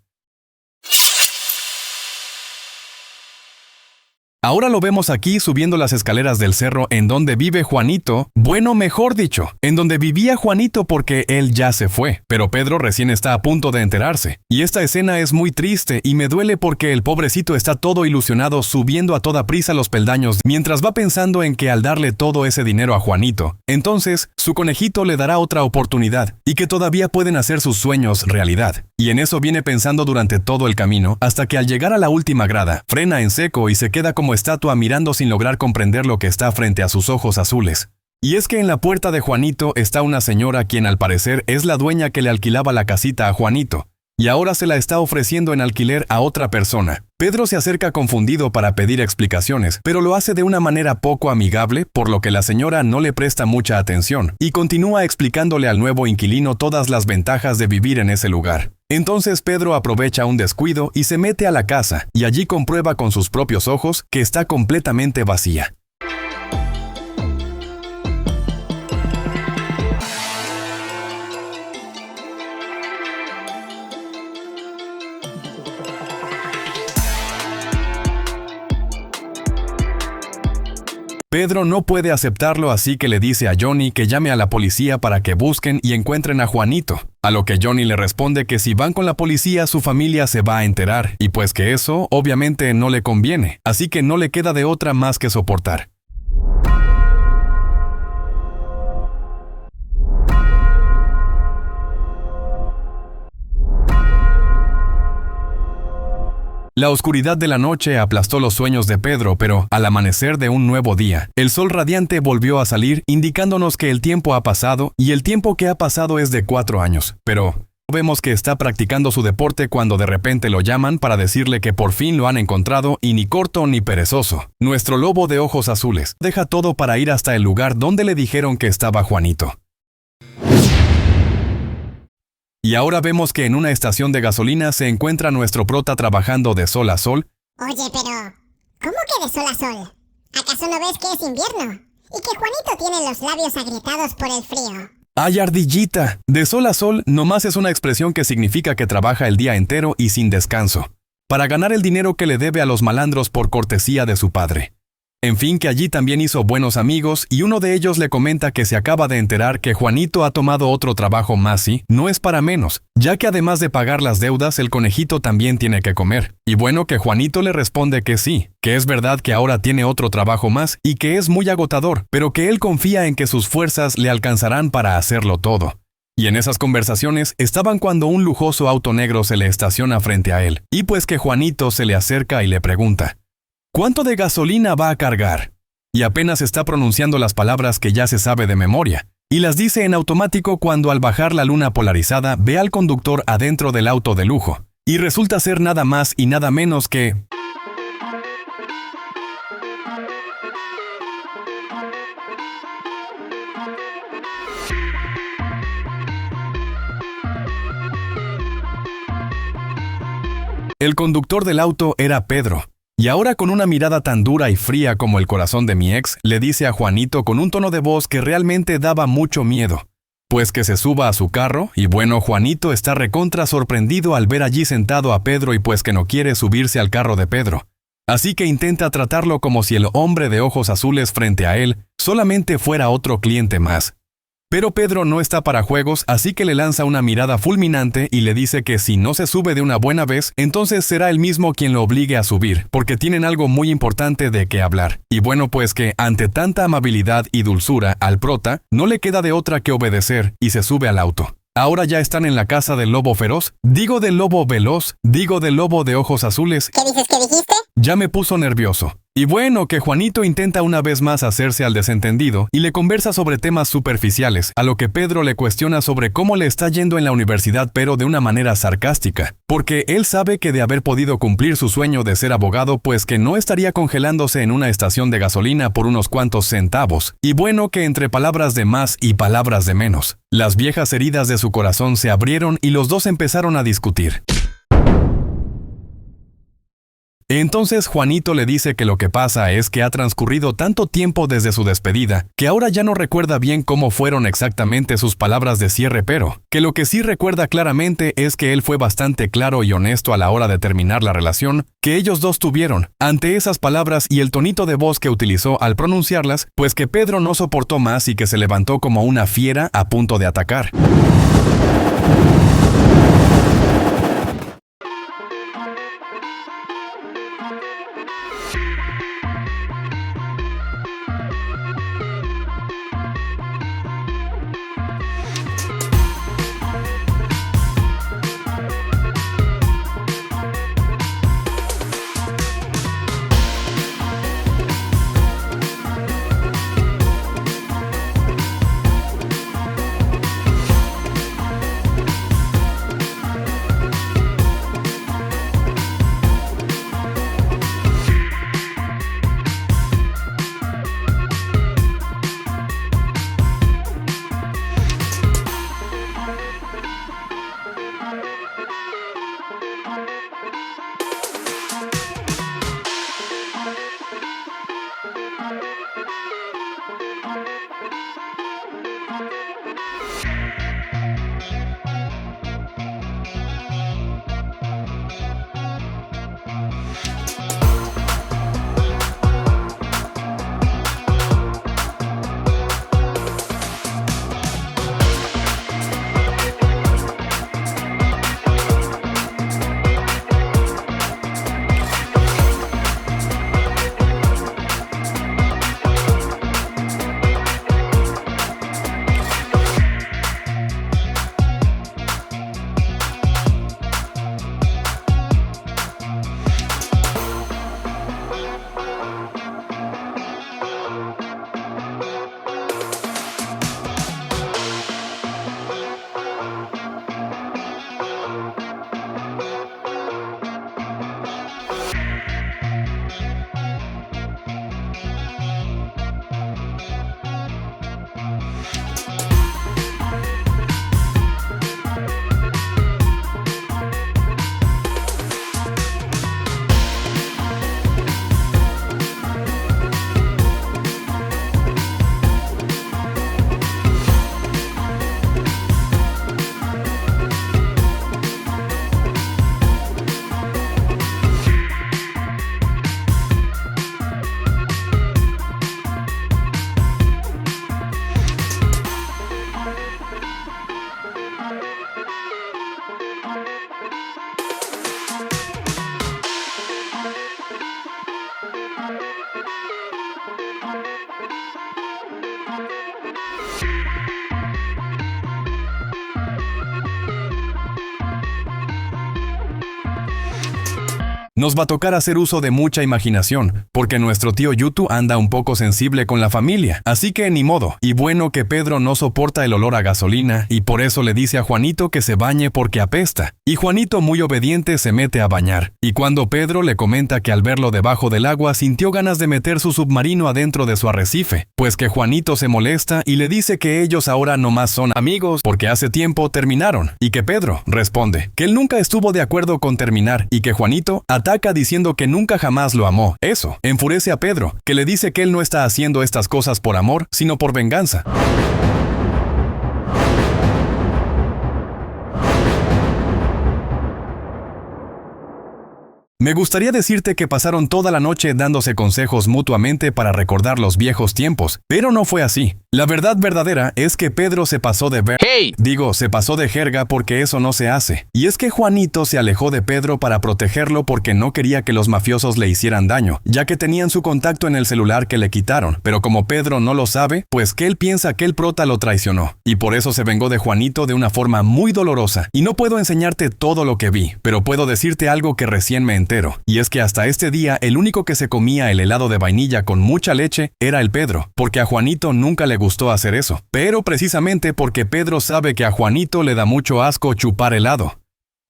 Ahora lo vemos aquí subiendo las escaleras del cerro en donde vive Juanito, bueno, mejor dicho, en donde vivía Juanito porque él ya se fue, pero Pedro recién está a punto de enterarse. Y esta escena es muy triste y me duele porque el pobrecito está todo ilusionado subiendo a toda prisa los peldaños mientras va pensando en que al darle todo ese dinero a Juanito, entonces su conejito le dará otra oportunidad y que todavía pueden hacer sus sueños realidad. Y en eso viene pensando durante todo el camino hasta que al llegar a la última grada, frena en seco y se queda como estatua mirando sin lograr comprender lo que está frente a sus ojos azules. Y es que en la puerta de Juanito está una señora quien al parecer es la dueña que le alquilaba la casita a Juanito, y ahora se la está ofreciendo en alquiler a otra persona. Pedro se acerca confundido para pedir explicaciones, pero lo hace de una manera poco amigable, por lo que la señora no le presta mucha atención, y continúa explicándole al nuevo inquilino todas las ventajas de vivir en ese lugar. Entonces Pedro aprovecha un descuido y se mete a la casa, y allí comprueba con sus propios ojos que está completamente vacía. Pedro no puede aceptarlo, así que le dice a Johnny que llame a la policía para que busquen y encuentren a Juanito. A lo que Johnny le responde que si van con la policía su familia se va a enterar, y pues que eso obviamente no le conviene, así que no le queda de otra más que soportar. La oscuridad de la noche aplastó los sueños de Pedro, pero al amanecer de un nuevo día, el sol radiante volvió a salir, indicándonos que el tiempo ha pasado, y el tiempo que ha pasado es de 4 años. Pero vemos que está practicando su deporte cuando de repente lo llaman para decirle que por fin lo han encontrado y ni corto ni perezoso. Nuestro lobo de ojos azules deja todo para ir hasta el lugar donde le dijeron que estaba Juanito. Y ahora vemos que en una estación de gasolina se encuentra nuestro prota trabajando de sol a sol. Oye, pero ¿cómo que de sol a sol? ¿Acaso no ves que es invierno? Y que Juanito tiene los labios agrietados por el frío. ¡Ay, ardillita! De sol a sol nomás es una expresión que significa que trabaja el día entero y sin descanso, para ganar el dinero que le debe a los malandros por cortesía de su padre. En fin, que allí también hizo buenos amigos y uno de ellos le comenta que se acaba de enterar que Juanito ha tomado otro trabajo más y no es para menos, ya que además de pagar las deudas el conejito también tiene que comer. Y bueno, que Juanito le responde que sí, que es verdad que ahora tiene otro trabajo más y que es muy agotador, pero que él confía en que sus fuerzas le alcanzarán para hacerlo todo. Y en esas conversaciones estaban cuando un lujoso auto negro se le estaciona frente a él, y pues que Juanito se le acerca y le pregunta: ¿cuánto de gasolina va a cargar? Y apenas está pronunciando las palabras que ya se sabe de memoria, y las dice en automático cuando al bajar la luna polarizada ve al conductor adentro del auto de lujo, y resulta ser nada más y nada menos que el conductor del auto era Pedro. Y ahora con una mirada tan dura y fría como el corazón de mi ex, le dice a Juanito con un tono de voz que realmente daba mucho miedo, pues que se suba a su carro, y bueno, Juanito está recontra sorprendido al ver allí sentado a Pedro y pues que no quiere subirse al carro de Pedro. Así que intenta tratarlo como si el hombre de ojos azules frente a él solamente fuera otro cliente más. Pero Pedro no está para juegos, así que le lanza una mirada fulminante y le dice que si no se sube de una buena vez, entonces será él mismo quien lo obligue a subir, porque tienen algo muy importante de qué hablar. Y bueno, pues que ante tanta amabilidad y dulzura al prota, no le queda de otra que obedecer y se sube al auto. Ahora ya están en la casa del lobo feroz, digo del lobo veloz, digo del lobo de ojos azules. ¿Qué dices que dijiste? Ya me puso nervioso. Y bueno, que Juanito intenta una vez más hacerse al desentendido y le conversa sobre temas superficiales, a lo que Pedro le cuestiona sobre cómo le está yendo en la universidad, pero de una manera sarcástica, porque él sabe que de haber podido cumplir su sueño de ser abogado, pues que no estaría congelándose en una estación de gasolina por unos cuantos centavos. Y bueno, que entre palabras de más y palabras de menos, las viejas heridas de su corazón se abrieron y los dos empezaron a discutir. Entonces Juanito le dice que lo que pasa es que ha transcurrido tanto tiempo desde su despedida, que ahora ya no recuerda bien cómo fueron exactamente sus palabras de cierre, pero que lo que sí recuerda claramente es que él fue bastante claro y honesto a la hora de terminar la relación que ellos dos tuvieron. Ante esas palabras y el tonito de voz que utilizó al pronunciarlas, pues que Pedro no soportó más y que se levantó como una fiera a punto de atacar. Nos va a tocar hacer uso de mucha imaginación, porque nuestro tío Yutu anda un poco sensible con la familia, así que ni modo. Y bueno que Pedro no soporta el olor a gasolina y por eso le dice a Juanito que se bañe porque apesta. Y Juanito, muy obediente, se mete a bañar. Y cuando Pedro le comenta que al verlo debajo del agua sintió ganas de meter su submarino adentro de su arrecife, pues que Juanito se molesta y le dice que ellos ahora nomás son amigos porque hace tiempo terminaron. Y que Pedro responde que él nunca estuvo de acuerdo con terminar y que Juanito ataca diciendo que nunca jamás lo amó. Eso enfurece a Pedro, que le dice que él no está haciendo estas cosas por amor, sino por venganza. Me gustaría decirte que pasaron toda la noche dándose consejos mutuamente para recordar los viejos tiempos, pero no fue así. La verdad verdadera es que Pedro se pasó de se pasó de jerga porque eso no se hace. Y es que Juanito se alejó de Pedro para protegerlo porque no quería que los mafiosos le hicieran daño, ya que tenían su contacto en el celular que le quitaron. Pero como Pedro no lo sabe, pues que él piensa que el prota lo traicionó. Y por eso se vengó de Juanito de una forma muy dolorosa. Y no puedo enseñarte todo lo que vi, pero puedo decirte algo que recién me enteré. grosero, y es que hasta este día el único que se comía el helado de vainilla con mucha leche era el Pedro, porque a Juanito nunca le gustó hacer eso. Pero precisamente porque Pedro sabe que a Juanito le da mucho asco chupar helado.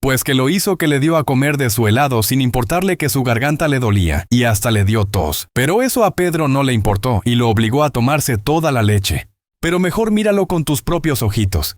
Pues que lo hizo que le dio a comer de su helado sin importarle que su garganta le dolía, y hasta le dio tos. Pero eso a Pedro no le importó, y lo obligó a tomarse toda la leche. Pero mejor míralo con tus propios ojitos.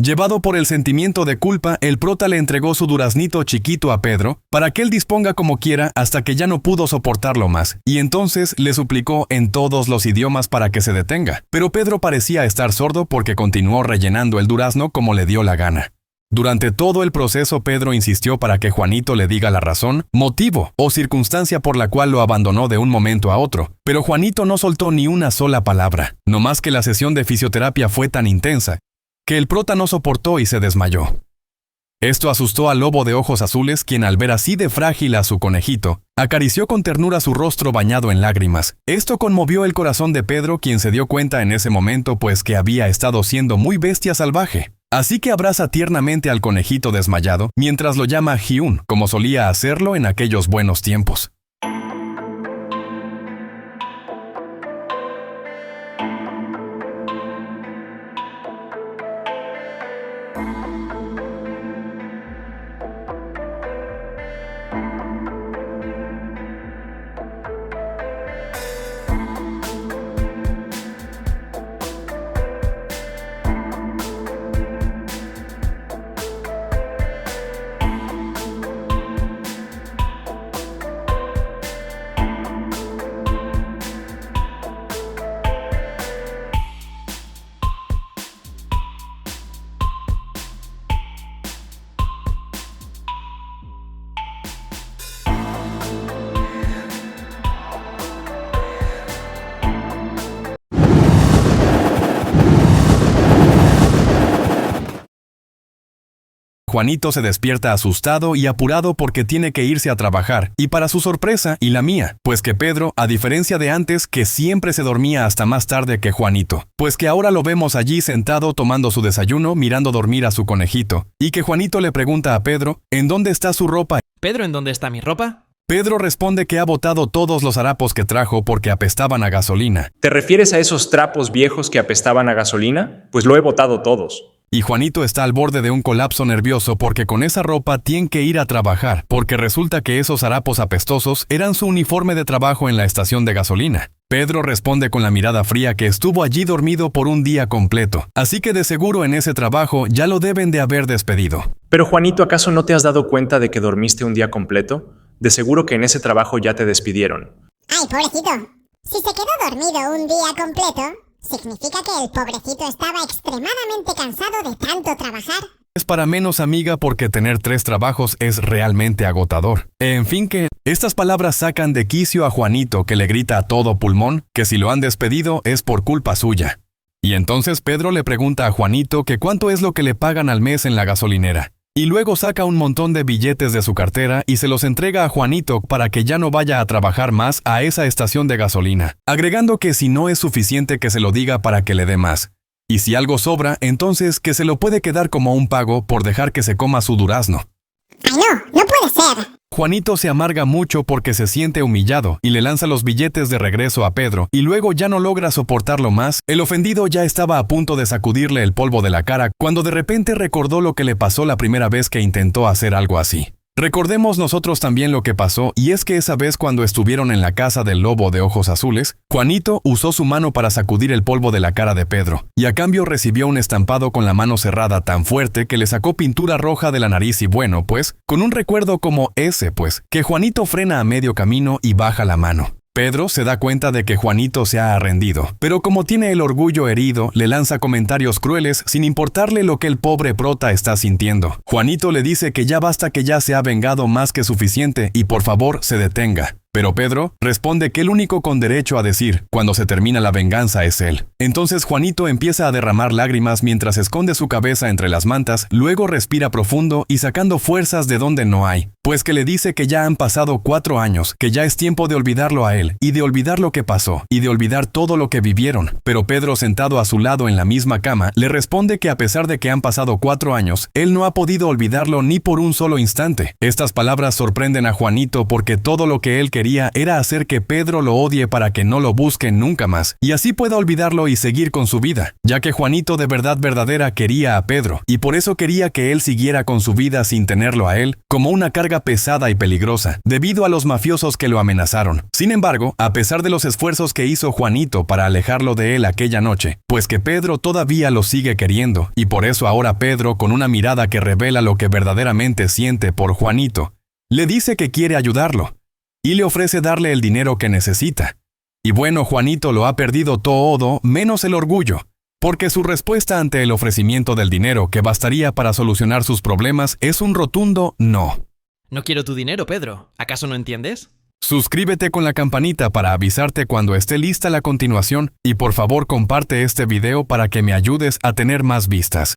Llevado por el sentimiento de culpa, el prota le entregó su duraznito chiquito a Pedro para que él disponga como quiera hasta que ya no pudo soportarlo más, y entonces le suplicó en todos los idiomas para que se detenga. Pero Pedro parecía estar sordo porque continuó rellenando el durazno como le dio la gana. Durante todo el proceso, Pedro insistió para que Juanito le diga la razón, motivo o circunstancia por la cual lo abandonó de un momento a otro, pero Juanito no soltó ni una sola palabra, no más que la sesión de fisioterapia fue tan intensa que el prota no soportó y se desmayó. Esto asustó al lobo de ojos azules, quien al ver así de frágil a su conejito, acarició con ternura su rostro bañado en lágrimas. Esto conmovió el corazón de Pedro, quien se dio cuenta en ese momento pues que había estado siendo muy bestia salvaje. Así que abraza tiernamente al conejito desmayado, mientras lo llama Hyun, como solía hacerlo en aquellos buenos tiempos. Juanito se despierta asustado y apurado porque tiene que irse a trabajar, y para su sorpresa y la mía, pues que Pedro, a diferencia de antes, que siempre se dormía hasta más tarde que Juanito, pues que ahora lo vemos allí sentado tomando su desayuno mirando dormir a su conejito, y que Juanito le pregunta a Pedro, ¿en dónde está su ropa? Pedro, ¿en dónde está mi ropa? Pedro responde que ha botado todos los harapos que trajo porque apestaban a gasolina. ¿Te refieres a esos trapos viejos que apestaban a gasolina? Pues lo he botado todos. Y Juanito está al borde de un colapso nervioso porque con esa ropa tiene que ir a trabajar, porque resulta que esos harapos apestosos eran su uniforme de trabajo en la estación de gasolina. Pedro responde con la mirada fría que estuvo allí dormido por un día completo, así que de seguro en ese trabajo ya lo deben de haber despedido. Pero Juanito, ¿acaso no te has dado cuenta de que dormiste un día completo? De seguro que en ese trabajo ya te despidieron. Ay, pobrecito. Si se quedó dormido un día completo, significa que el pobrecito estaba extremadamente cansado de tanto trabajar. Es para menos, amiga, porque tener 3 trabajos es realmente agotador. En fin, que estas palabras sacan de quicio a Juanito, que le grita a todo pulmón que si lo han despedido es por culpa suya. Y entonces Pedro le pregunta a Juanito que cuánto es lo que le pagan al mes en la gasolinera. Y luego saca un montón de billetes de su cartera y se los entrega a Juanito para que ya no vaya a trabajar más a esa estación de gasolina, agregando que si no es suficiente que se lo diga para que le dé más. Y si algo sobra, entonces que se lo puede quedar como un pago por dejar que se coma su durazno. ¡Ay, no! ¡No puede ser! Juanito se amarga mucho porque se siente humillado y le lanza los billetes de regreso a Pedro y luego ya no logra soportarlo más. El ofendido ya estaba a punto de sacudirle el polvo de la cara cuando de repente recordó lo que le pasó la primera vez que intentó hacer algo así. Recordemos nosotros también lo que pasó, y es que esa vez cuando estuvieron en la casa del lobo de ojos azules, Juanito usó su mano para sacudir el polvo de la cara de Pedro, y a cambio recibió un estampado con la mano cerrada tan fuerte que le sacó pintura roja de la nariz y bueno, pues, con un recuerdo como ese, pues, que Juanito frena a medio camino y baja la mano. Pedro se da cuenta de que Juanito se ha rendido, pero como tiene el orgullo herido, le lanza comentarios crueles sin importarle lo que el pobre prota está sintiendo. Juanito le dice que ya basta, que ya se ha vengado más que suficiente y por favor se detenga. Pero Pedro responde que el único con derecho a decir cuando se termina la venganza es él. Entonces Juanito empieza a derramar lágrimas mientras esconde su cabeza entre las mantas, luego respira profundo y sacando fuerzas de donde no hay, pues que le dice que ya han pasado 4 años, que ya es tiempo de olvidarlo a él, y de olvidar lo que pasó, y de olvidar todo lo que vivieron. Pero Pedro, sentado a su lado en la misma cama, le responde que a pesar de que han pasado 4 años, él no ha podido olvidarlo ni por un solo instante. Estas palabras sorprenden a Juanito porque todo lo que él quería era hacer que Pedro lo odie para que no lo busque nunca más, y así pueda olvidarlo y seguir con su vida, ya que Juanito de verdad verdadera quería a Pedro, y por eso quería que él siguiera con su vida sin tenerlo a él, como una carga pesada y peligrosa, debido a los mafiosos que lo amenazaron. Sin embargo, a pesar de los esfuerzos que hizo Juanito para alejarlo de él aquella noche, pues que Pedro todavía lo sigue queriendo, y por eso ahora Pedro, con una mirada que revela lo que verdaderamente siente por Juanito, le dice que quiere ayudarlo, y le ofrece darle el dinero que necesita. Y bueno, Juanito lo ha perdido todo menos el orgullo, porque su respuesta ante el ofrecimiento del dinero que bastaría para solucionar sus problemas es un rotundo no. No quiero tu dinero, Pedro. ¿Acaso no entiendes? Suscríbete con la campanita para avisarte cuando esté lista la continuación y por favor comparte este video para que me ayudes a tener más vistas.